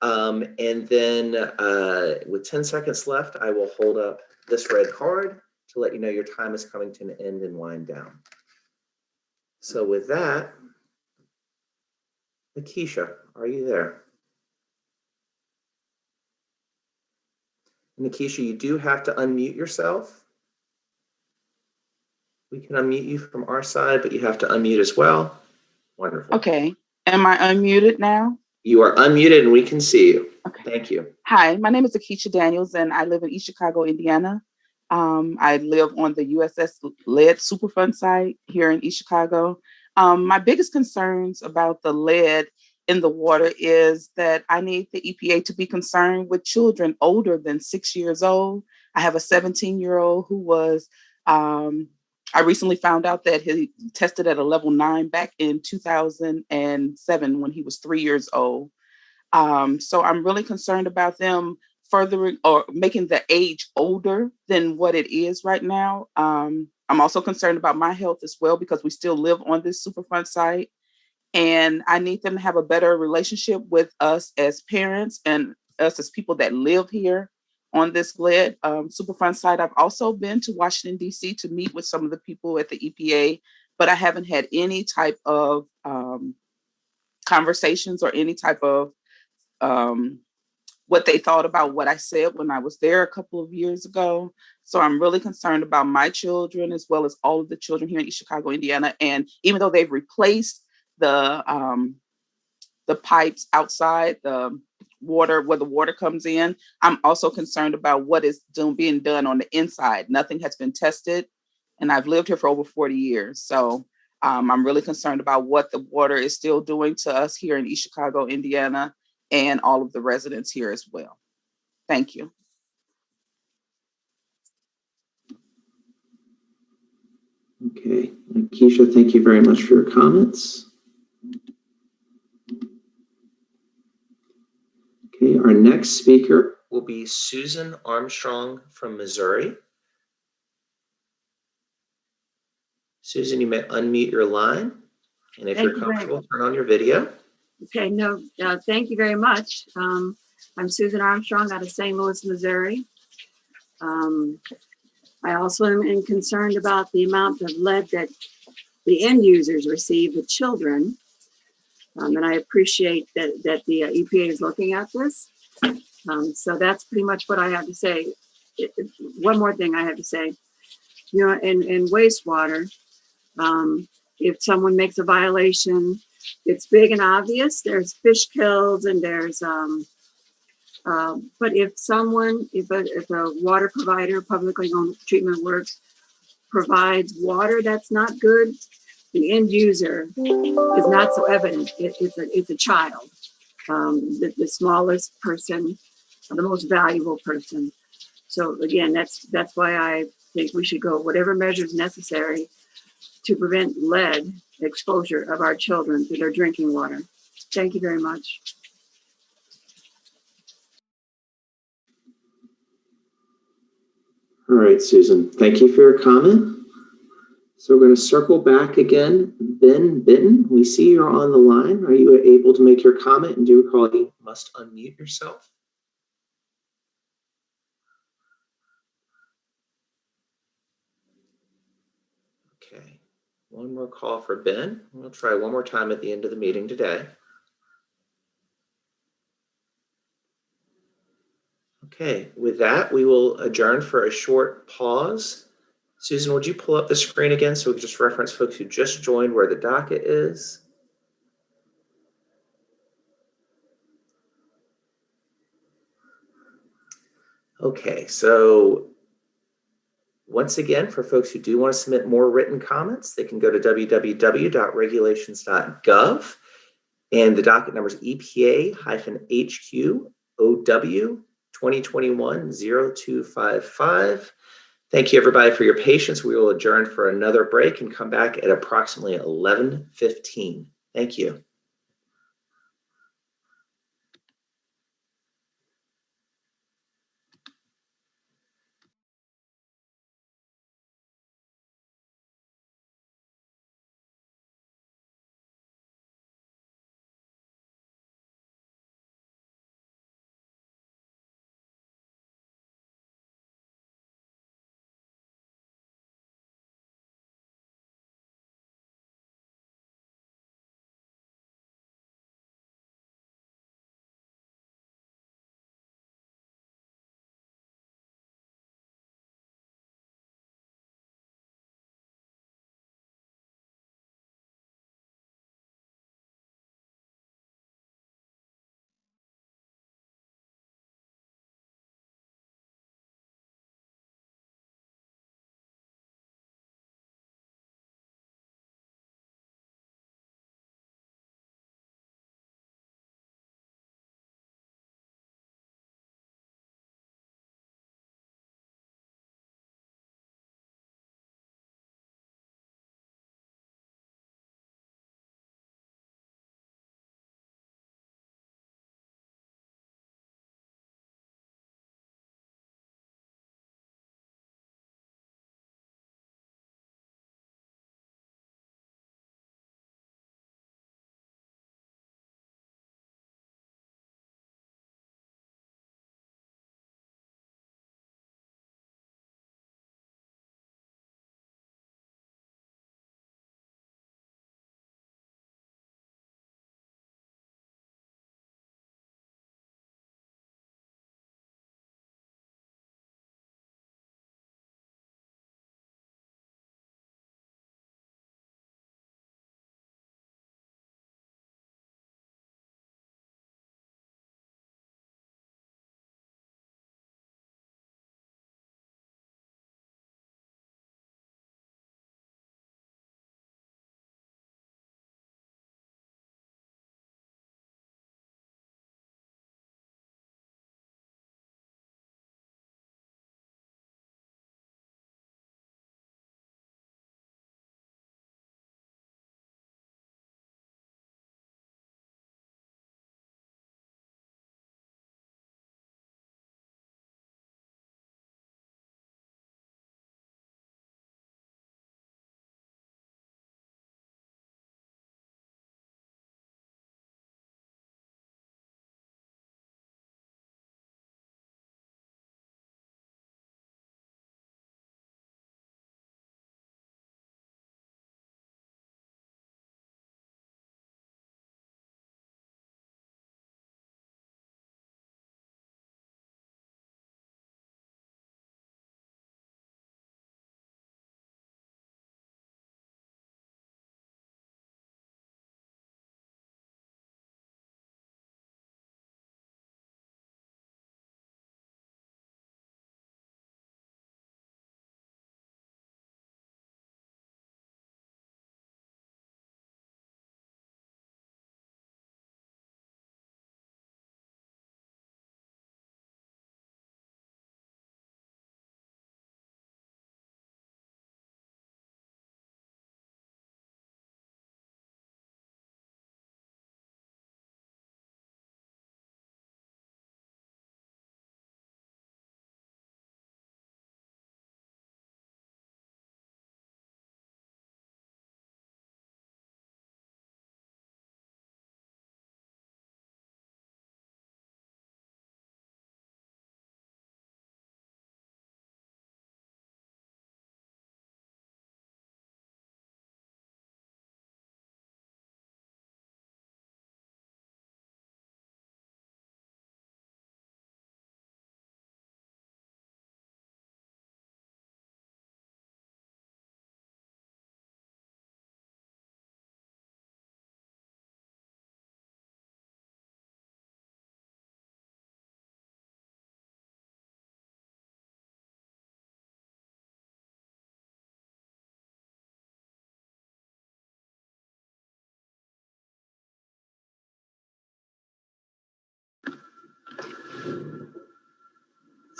And then with 10 seconds left, I will hold up this red card to let you know your time is coming to an end and wind down. So with that, Akeisha, are you there? Akeisha, you do have to unmute yourself. We can unmute you from our side, but you have to unmute as well. Wonderful. Okay. Am I unmuted now? You are unmuted and we can see you. Okay. Thank you. Hi, my name is Akeisha Daniels and I live in East Chicago, Indiana. I live on the USS Lead Superfund site here in East Chicago. My biggest concerns about the lead in the water is that I need the EPA to be concerned with children older than 6 years old. I have a 17-year-old who was, I recently found out that he tested at a level 9 back in 2007 when he was 3 years old. So I'm really concerned about them furthering or making the age older than what it is right now. I'm also concerned about my health as well because we still live on this Superfund site. And I need them to have a better relationship with us as parents and us as people that live here on this lead Superfund site. I've also been to Washington, D.C. to meet with some of the people at the EPA, but I haven't had any type of conversations or any type of what they thought about what I said when I was there a couple of years ago. So I'm really concerned about my children as well as all of the children here in East Chicago, Indiana. And even though they've replaced the pipes outside the water where the water comes in, I'm also concerned about what is being done on the inside. Nothing has been tested, and I've lived here for over 40 years. So I'm really concerned about what the water is still doing to us here in East Chicago, Indiana, and all of the residents here as well. Thank you. Okay, and Keisha, thank you very much for your comments. Okay, our next speaker will be Susan Armstrong from Missouri. Susan, you may unmute your line, and if you're comfortable, turn on your video. Okay, no, thank you very much. I'm Susan Armstrong out of St. Louis, Missouri. I also am concerned about the amount of lead that the end users receive, the children. And I appreciate that the EPA is looking at this. So that's pretty much what I have to say. One more thing I have to say, you know, in wastewater, if someone makes a violation, it's big and obvious. There's fish kills and there's, but if a water provider, publicly owned treatment works, provides water that's not good, the end user is not so evident. It's a child, the smallest person, the most valuable person. So again, that's why I think we should go whatever measures necessary to prevent lead exposure of our children to their drinking water. Thank you very much. All right, Susan, thank you for your comment. So we're going to circle back again. Ben Bitton, we see you're on the line. Are you able to make your comment? And do recall you must unmute yourself. Okay, one more call for Ben. We'll try one more time at the end of the meeting today. Okay, with that, we will adjourn for a short pause. Susan, would you pull up the screen again so we can just reference folks who just joined where the docket is? Okay, so once again, for folks who do want to submit more written comments, they can go to www.regulations.gov, and the docket number is EPA-HQ OW 2021-0255. Thank you, everybody, for your patience. We will adjourn for another break and come back at approximately 11:15. Thank you.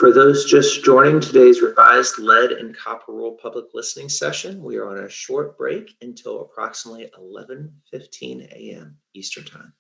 For those just joining today's revised lead and copper rule public listening session, we are on a short break until approximately 11:15 a.m. Eastern Time.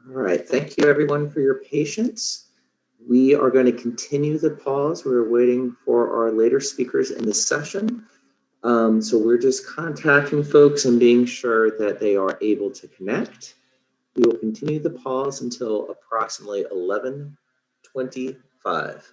All right, thank you everyone for your patience. We are going to continue the pause. We're waiting for our later speakers in the session. So we're just contacting folks and being sure that they are able to connect. We will continue the pause until approximately 11:25.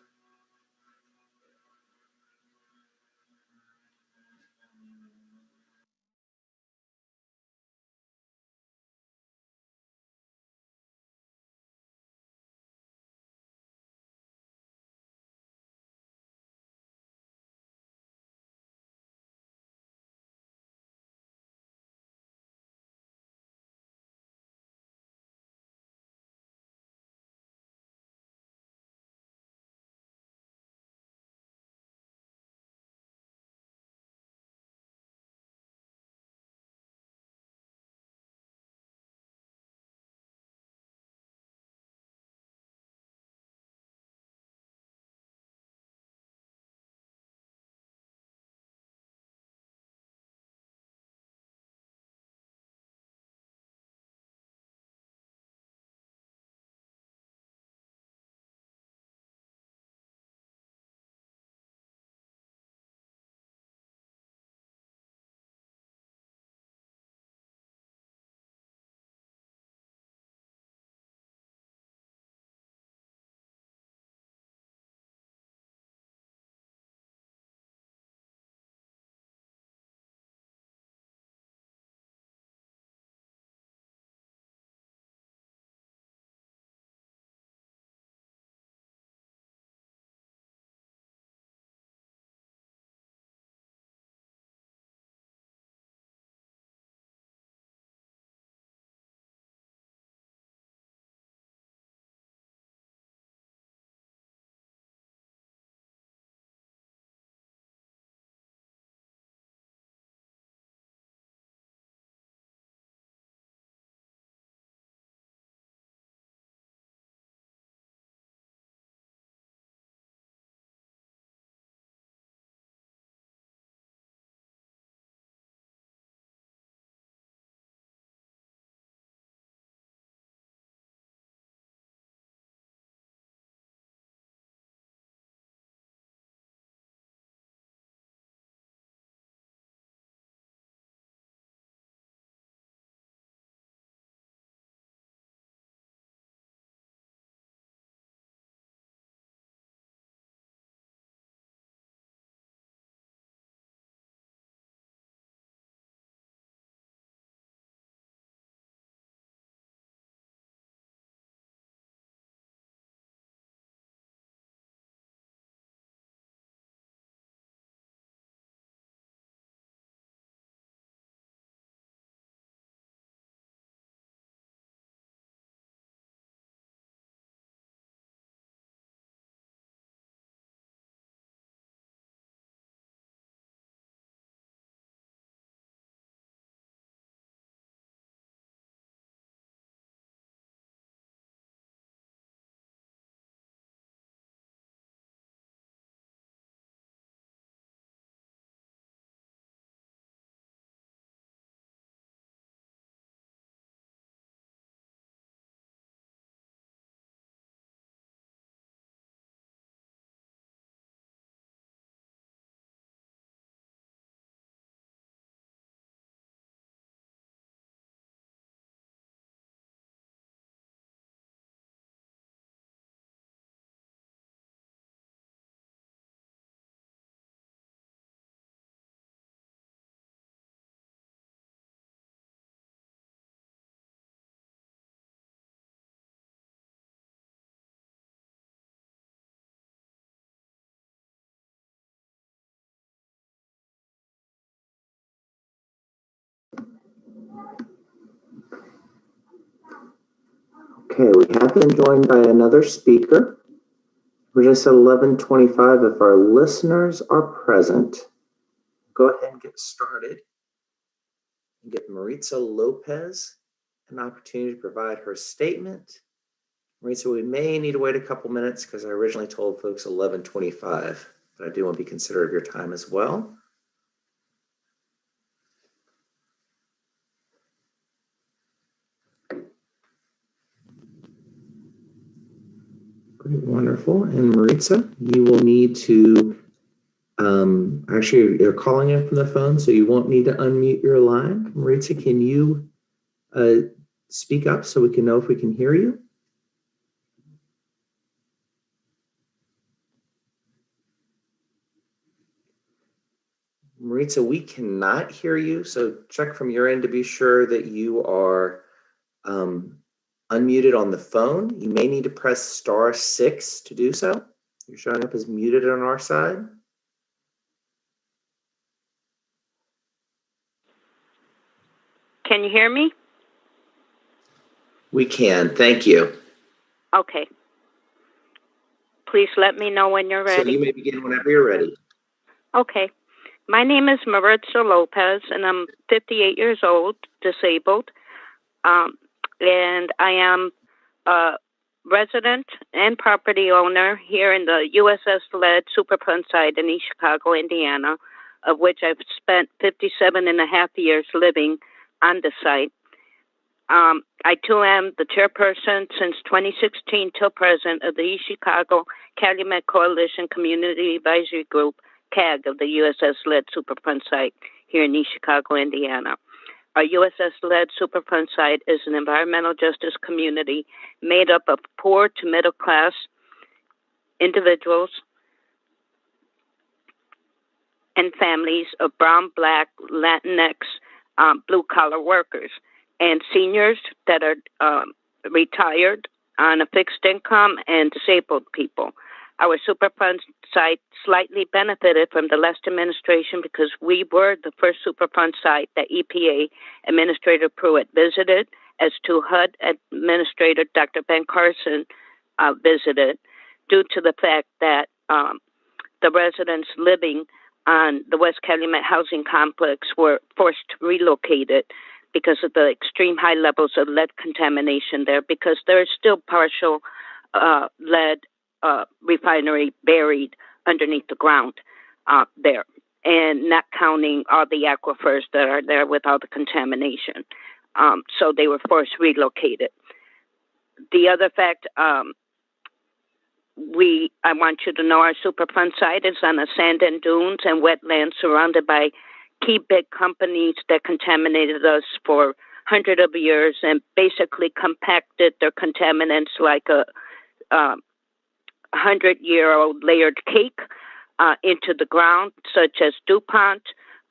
Okay, we have been joined by another speaker. We're just at 11:25. If our listeners are present, go ahead and get started and give Maritza Lopez an opportunity to provide her statement. Maritza, we may need to wait a couple minutes because I originally told folks 11:25, but I do want to be considerate of your time as well. Great, wonderful. And Maritza, you will need to, actually, you're calling in from the phone, so you won't need to unmute your line. Maritza, can you speak up so we can know if we can hear you? Maritza, we cannot hear you, so check from your end to be sure that you are unmuted on the phone. You may need to press *6 to do so. You're showing up as muted on our side. Can you hear me? We can, thank you. Okay. Please let me know when you're ready. So you may begin whenever you're ready. Okay. My name is Maritza Lopez, and I'm 58 years old, disabled, and I am a resident and property owner here in the USS-led Superfund site in East Chicago, Indiana, of which I've spent 57 and a half years living on the site. I too am the chairperson since 2016 till present of the East Chicago Calumet Coalition Community Advisory Group, CAG, of the USS-led Superfund site here in East Chicago, Indiana. Our USS-led Superfund site is an environmental justice community made up of poor to middle class individuals and families of brown, black, Latinx, blue-collar workers, and seniors that are retired on a fixed income and disabled people. Our Superfund site slightly benefited from the last administration because we were the first Superfund site that EPA Administrator Pruitt visited, as to HUD Administrator Dr. Ben Carson visited, due to the fact that the residents living on the West Calumet housing complex were forced relocated because of the extreme high levels of lead contamination there, because there is still partial lead refinery buried underneath the ground there, and not counting all the aquifers that are there with all the contamination. So they were forced relocated. The other fact, I want you to know our Superfund site is on the sand and dunes and wetlands surrounded by key big companies that contaminated us for hundreds of years and basically compacted their contaminants like a 100-year-old layered cake into the ground, such as DuPont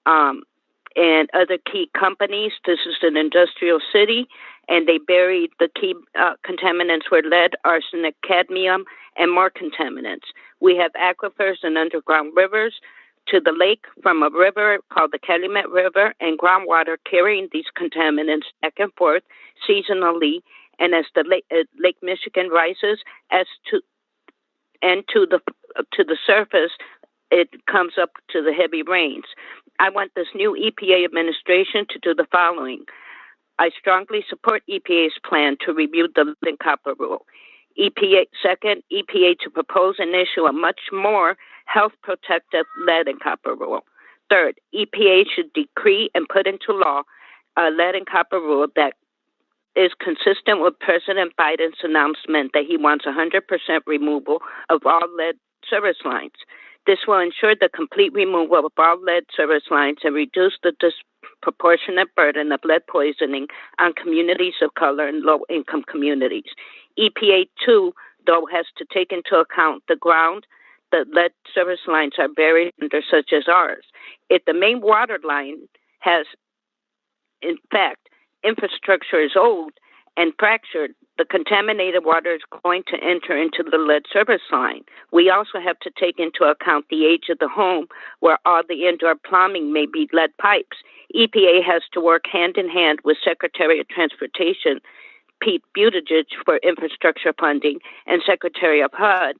and other key companies. This is an industrial city, and they buried the key contaminants were lead, arsenic, cadmium, and more contaminants. We have aquifers and underground rivers to the lake from a river called the Calumet River, and groundwater carrying these contaminants back and forth seasonally. And as the Lake Michigan rises, to the surface, it comes up to the heavy rains. I want this new EPA administration to do the following. I strongly support EPA's plan to review the lead and copper rule. Second, EPA to propose and issue a much more health protective lead and copper rule. Third, EPA should decree and put into law a lead and copper rule that is consistent with President Biden's announcement that he wants 100% removal of all lead service lines. This will ensure the complete removal of all lead service lines and reduce the disproportionate burden of lead poisoning on communities of color and low-income communities. EPA, too, though, has to take into account the ground that lead service lines are buried under, such as ours. If the main water line has, in fact, infrastructure is old and fractured, the contaminated water is going to enter into the lead service line. We also have to take into account the age of the home, where all the indoor plumbing may be lead pipes. EPA has to work hand in hand with Secretary of Transportation Pete Buttigieg for infrastructure funding and Secretary of HUD,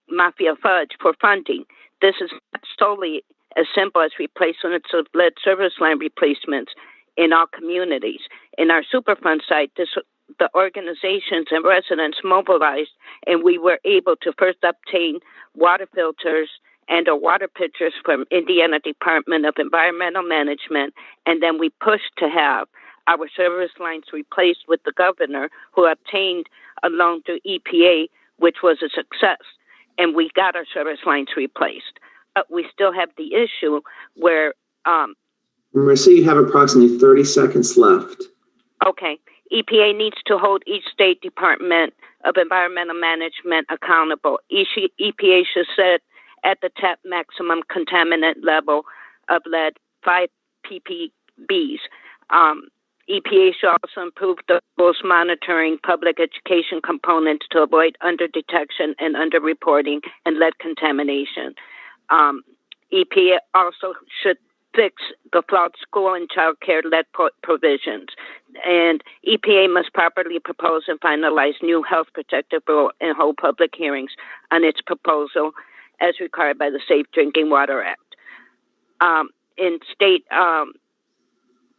Mafia Fudge, for funding. This is not solely as simple as replacements of lead service line replacements in all communities. In our Superfund site, the organizations and residents mobilized, and we were able to first obtain water filters and or water pitchers from Indiana Department of Environmental Management, and then we pushed to have our service lines replaced with the governor, who obtained a loan through EPA which was a success, and we got our service lines replaced. We still have the issue where Marissa, you have approximately 30 seconds left. okay, EPA needs to hold each state department of environmental management accountable. Each EPA should set at the tap maximum contaminant level of lead 5 ppbs. EPA should also improve the post monitoring public education components to avoid underdetection and underreporting and lead contamination. EPA also should fix the flawed school and child care lead provisions. And EPA must properly propose and finalize new health protective rule and hold public hearings on its proposal as required by the Safe Drinking Water Act. In state,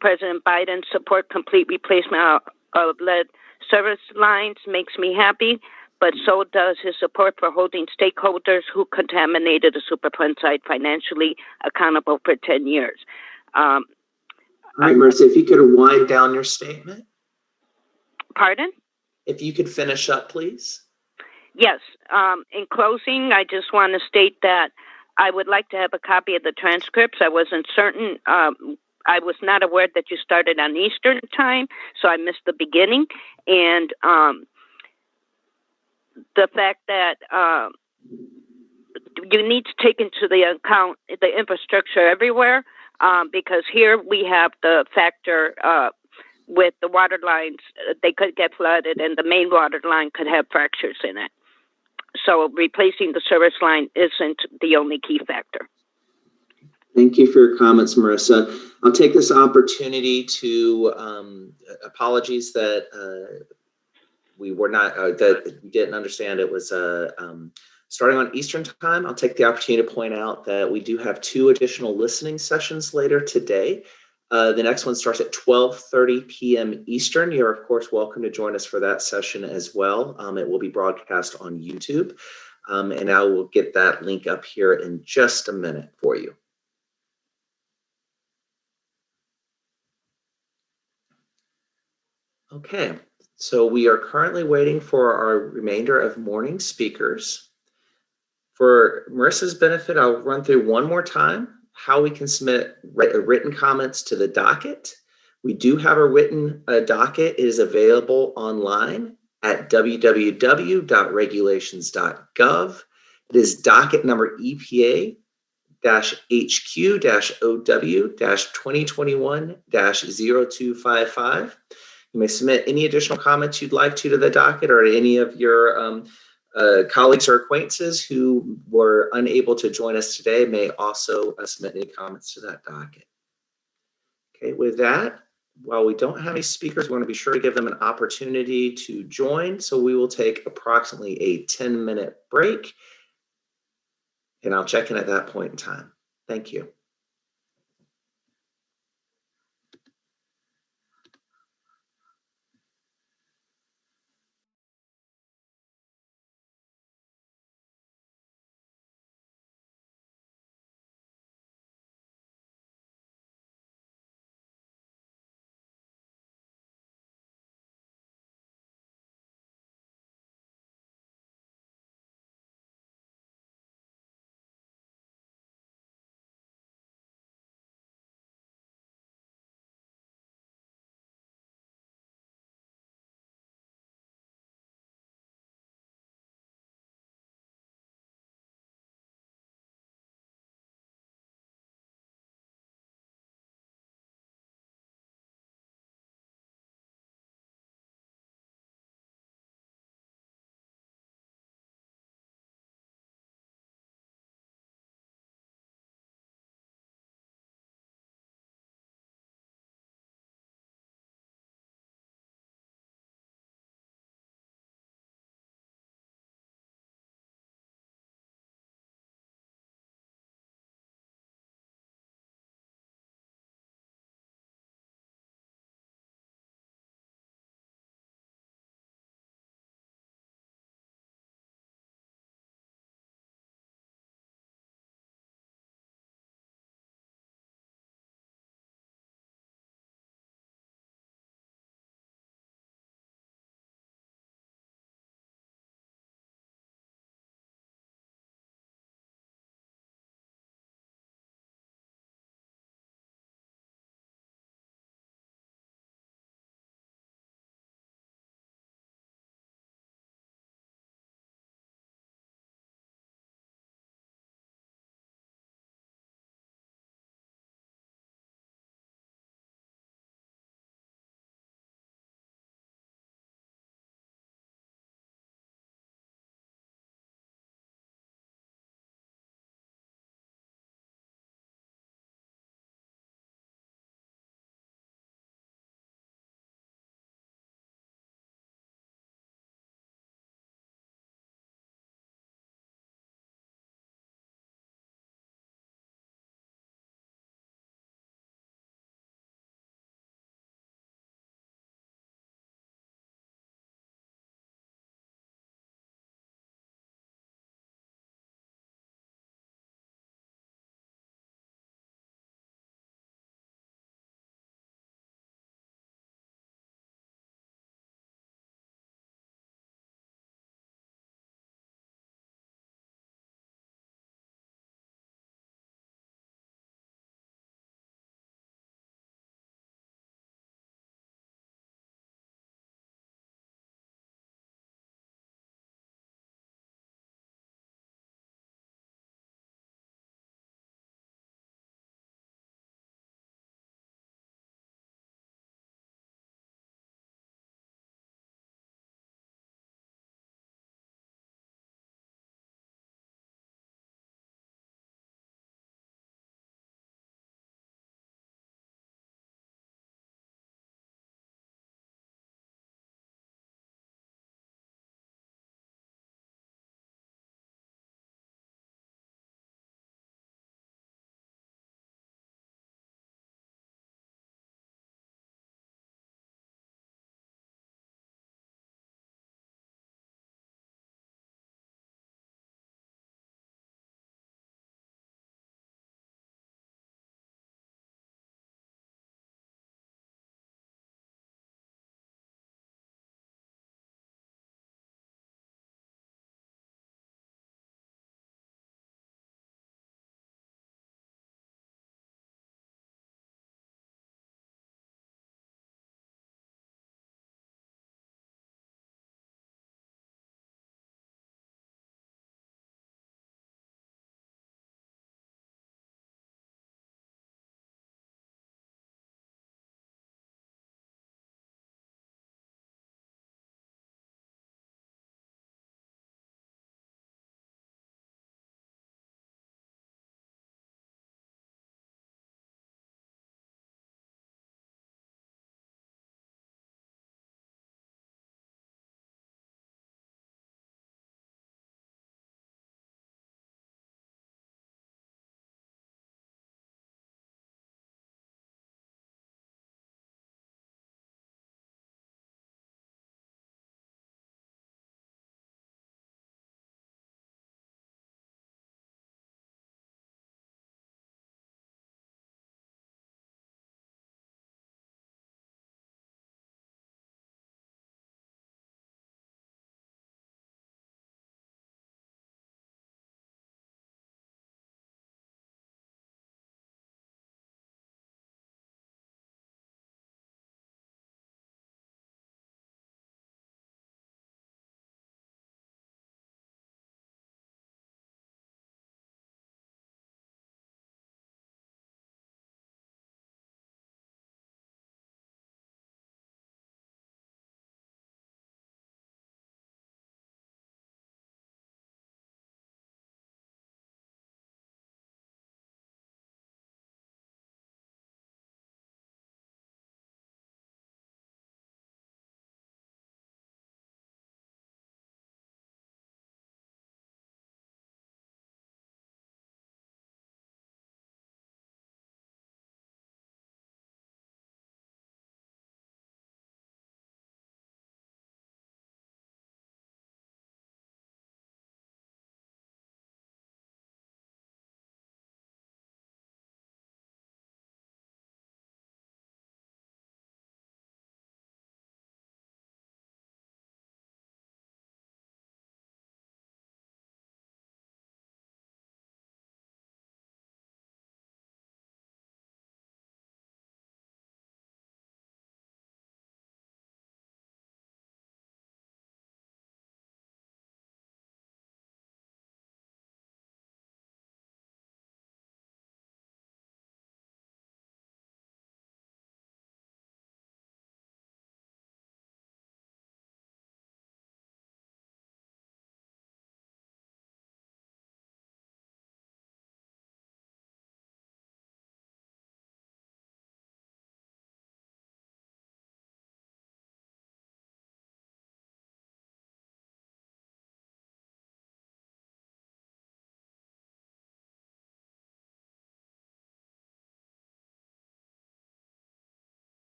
President Biden's support complete replacement of lead service lines makes me happy, but so does his support for holding stakeholders who contaminated a Superfund site financially accountable for 10 years. All right, Marissa, if you could wind down your statement. Pardon? If you could finish up, please. Yes. In closing, I just want to state that I would like to have a copy of the transcripts. I wasn't certain. I was not aware that you started on Eastern time, so I missed the beginning. And the fact that you need to take into the account the infrastructure everywhere, because here we have the factor with the water lines, they could get flooded and the main water line could have fractures in it. So replacing the service line isn't the only key factor. Thank you for your comments, Marissa. I'll take this opportunity to apologies that we were not, that we didn't understand it was starting on Eastern time. I'll take the opportunity to point out that we do have 2 additional listening sessions later today. The next one starts at 12:30 p.m. Eastern. You're, of course, welcome to join us for that session as well. It will be broadcast on YouTube, and I will get that link up here in just a minute for you. Okay, so we are currently waiting for our remainder of morning speakers. For Marissa's benefit, I'll run through one more time how we can submit written comments to the docket. We do have a written docket. It is available online at www.regulations.gov. It is docket number EPA-HQ-OW-2021-0255. You may submit any additional comments you'd like to the docket, or to any of your colleagues or acquaintances who were unable to join us today may also submit any comments to that docket. Okay, with that, while we don't have any speakers, we want to be sure to give them an opportunity to join. So we will take approximately a 10-minute break, and I'll check in at that point in time. Thank you.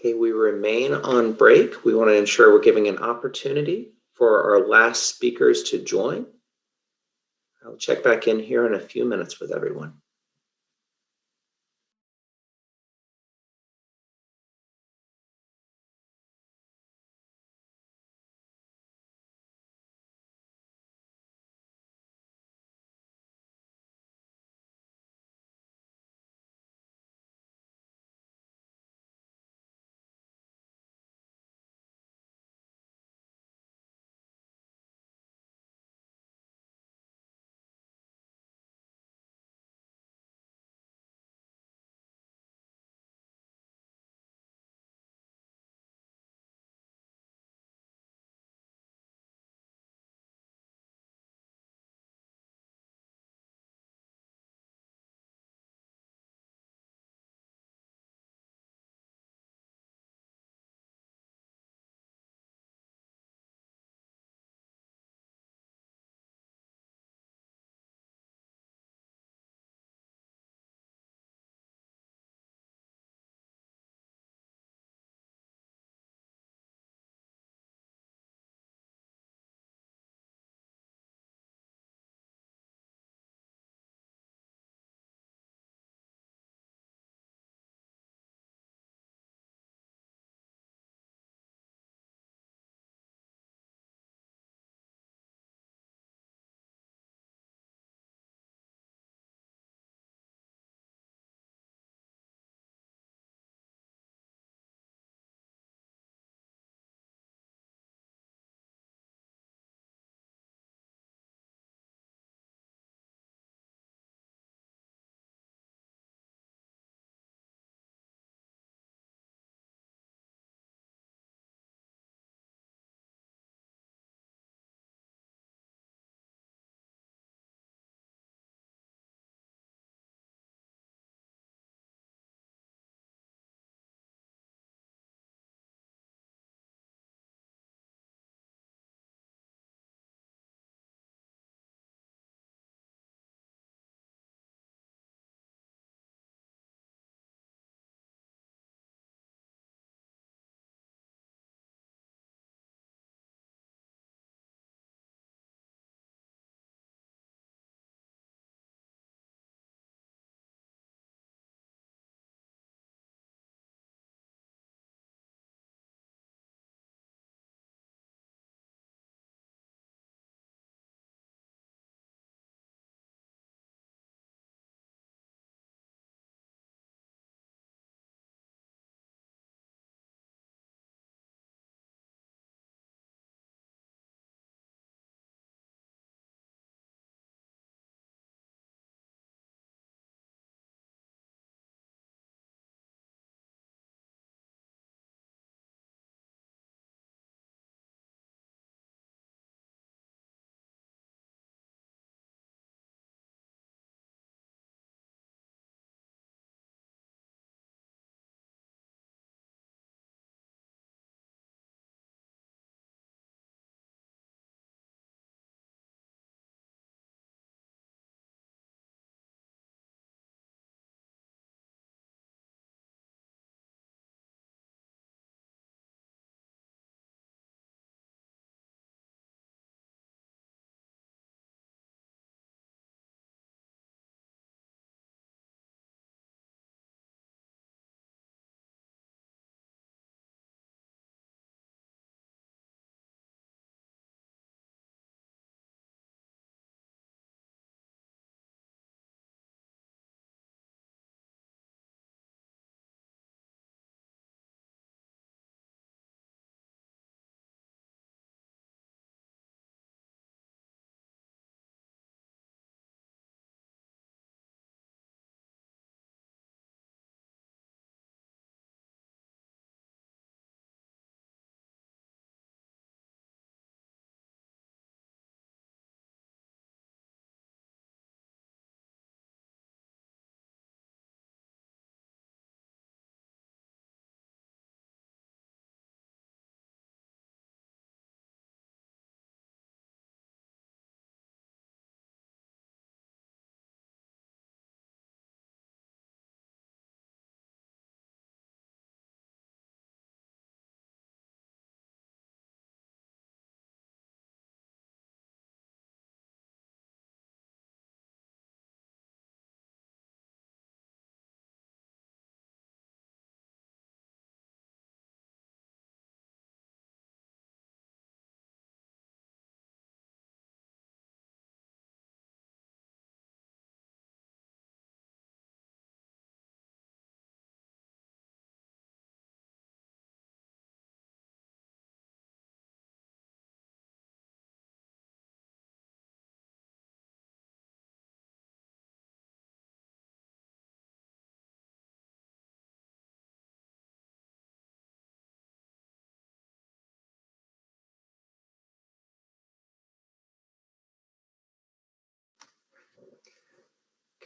Okay, we remain on break. We want to ensure we're giving an opportunity for our last speakers to join. I'll check back in here in a few minutes with everyone.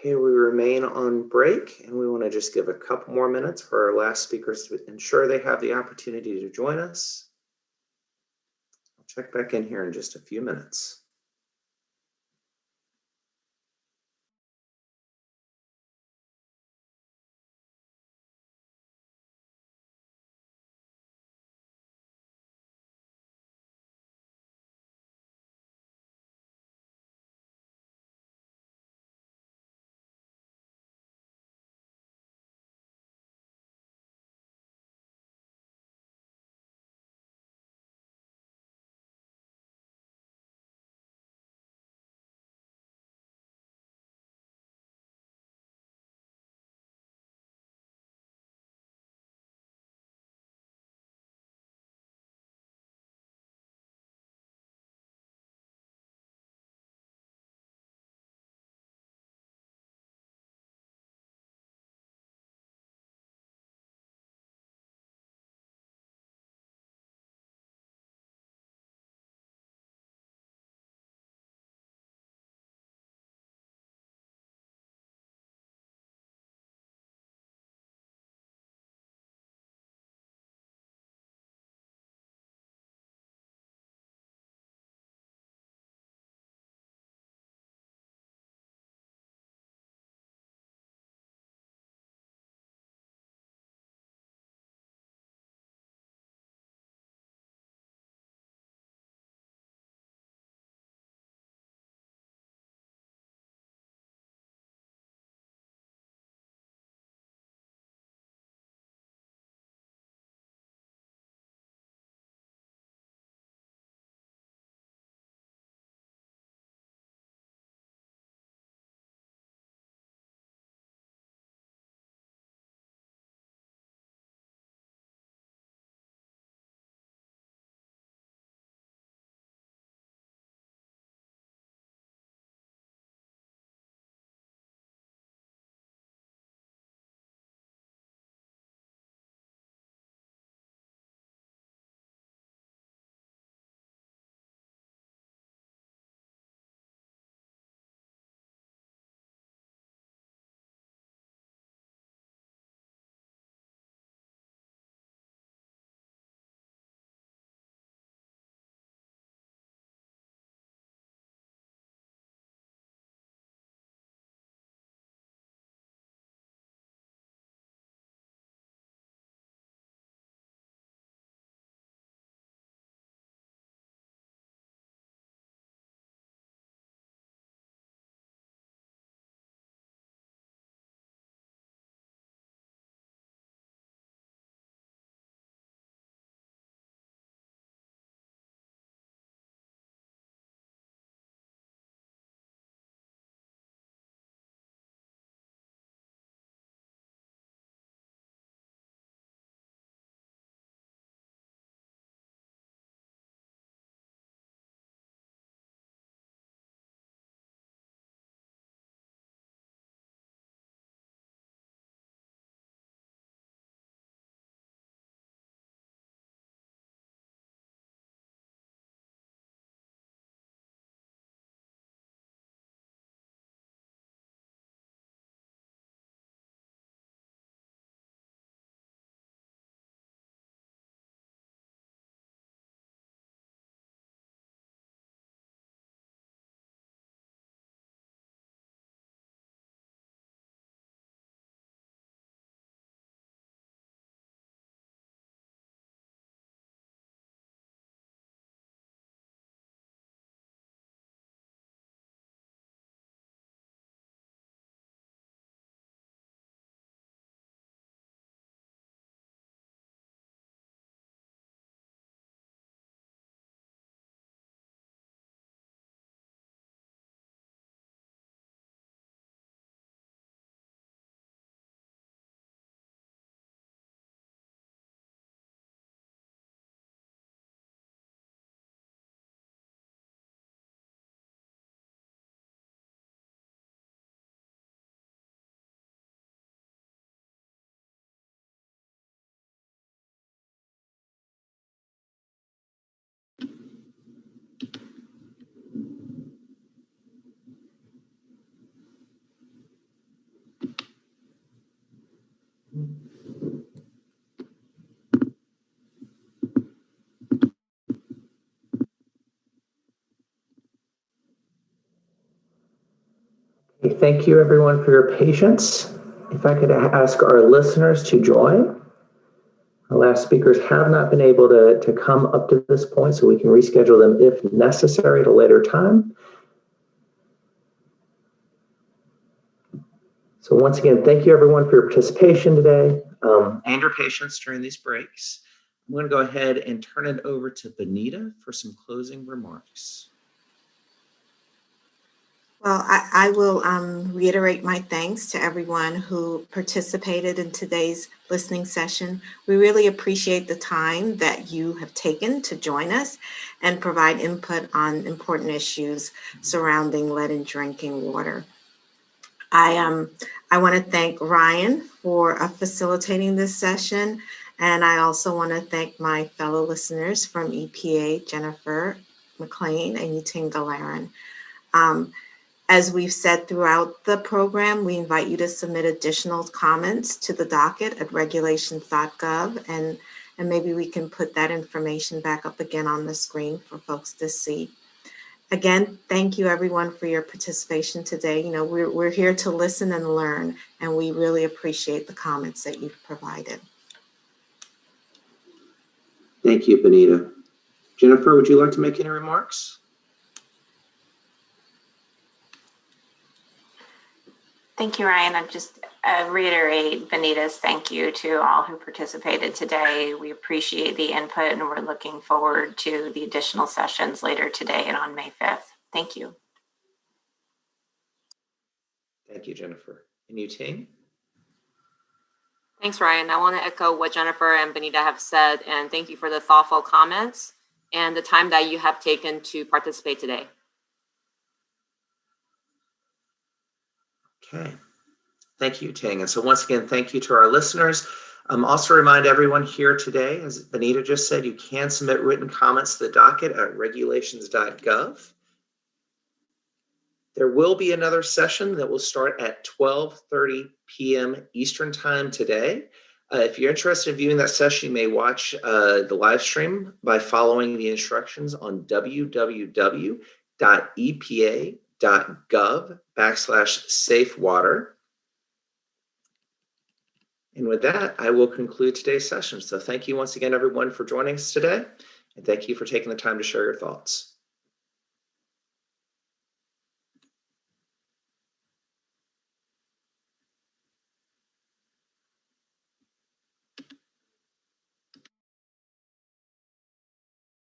Okay, we remain on break, and we want to just give a couple more minutes for our last speakers to ensure they have the opportunity to join us. I'll check back in here in just a few minutes. Thank you everyone for your patience. If I could ask our listeners to join. Our last speakers have not been able to come up to this point, so we can reschedule them if necessary at a later time. So once again, thank you everyone for your participation today and your patience during these breaks. I'm going to go ahead and turn it over to Benita for some closing remarks. Well, I will reiterate my thanks to everyone who participated in today's listening session. We really appreciate the time that you have taken to join us and provide input on important issues surrounding lead in drinking water. I want to thank Ryan for facilitating this session, and I also want to thank my fellow listeners from EPA, Jennifer Mclean and Eugene Galera. As we've said throughout the program, we invite you to submit additional comments to the docket at regulations.gov, and maybe we can put that information back up again on the screen for folks to see. Again, thank you everyone for your participation today. You know, we're here to listen and learn, and we really appreciate the comments that you've provided. Thank you, Benita. Jennifer, would you like to make any remarks? Thank you, Ryan. I just reiterate Benita's thank you to all who participated today. We appreciate the input, and we're looking forward to the additional sessions later today and on May 5th. Thank you. Thank you, Jennifer. And you, Ting? Thanks, Ryan. I want to echo what Jennifer and Benita have said, and thank you for the thoughtful comments and the time that you have taken to participate today. Okay. Thank you, Ting. And so once again, thank you to our listeners. Also remind everyone here today, as Benita just said, you can submit written comments to the docket at regulations.gov. There will be another session that will start at 12:30 p.m. Eastern time today. If you're interested in viewing that session, you may watch the live stream by following the instructions on www.epa.gov/safewater. And with that, I will conclude today's session. So thank you once again, everyone, for joining us today. And thank you for taking the time to share your thoughts.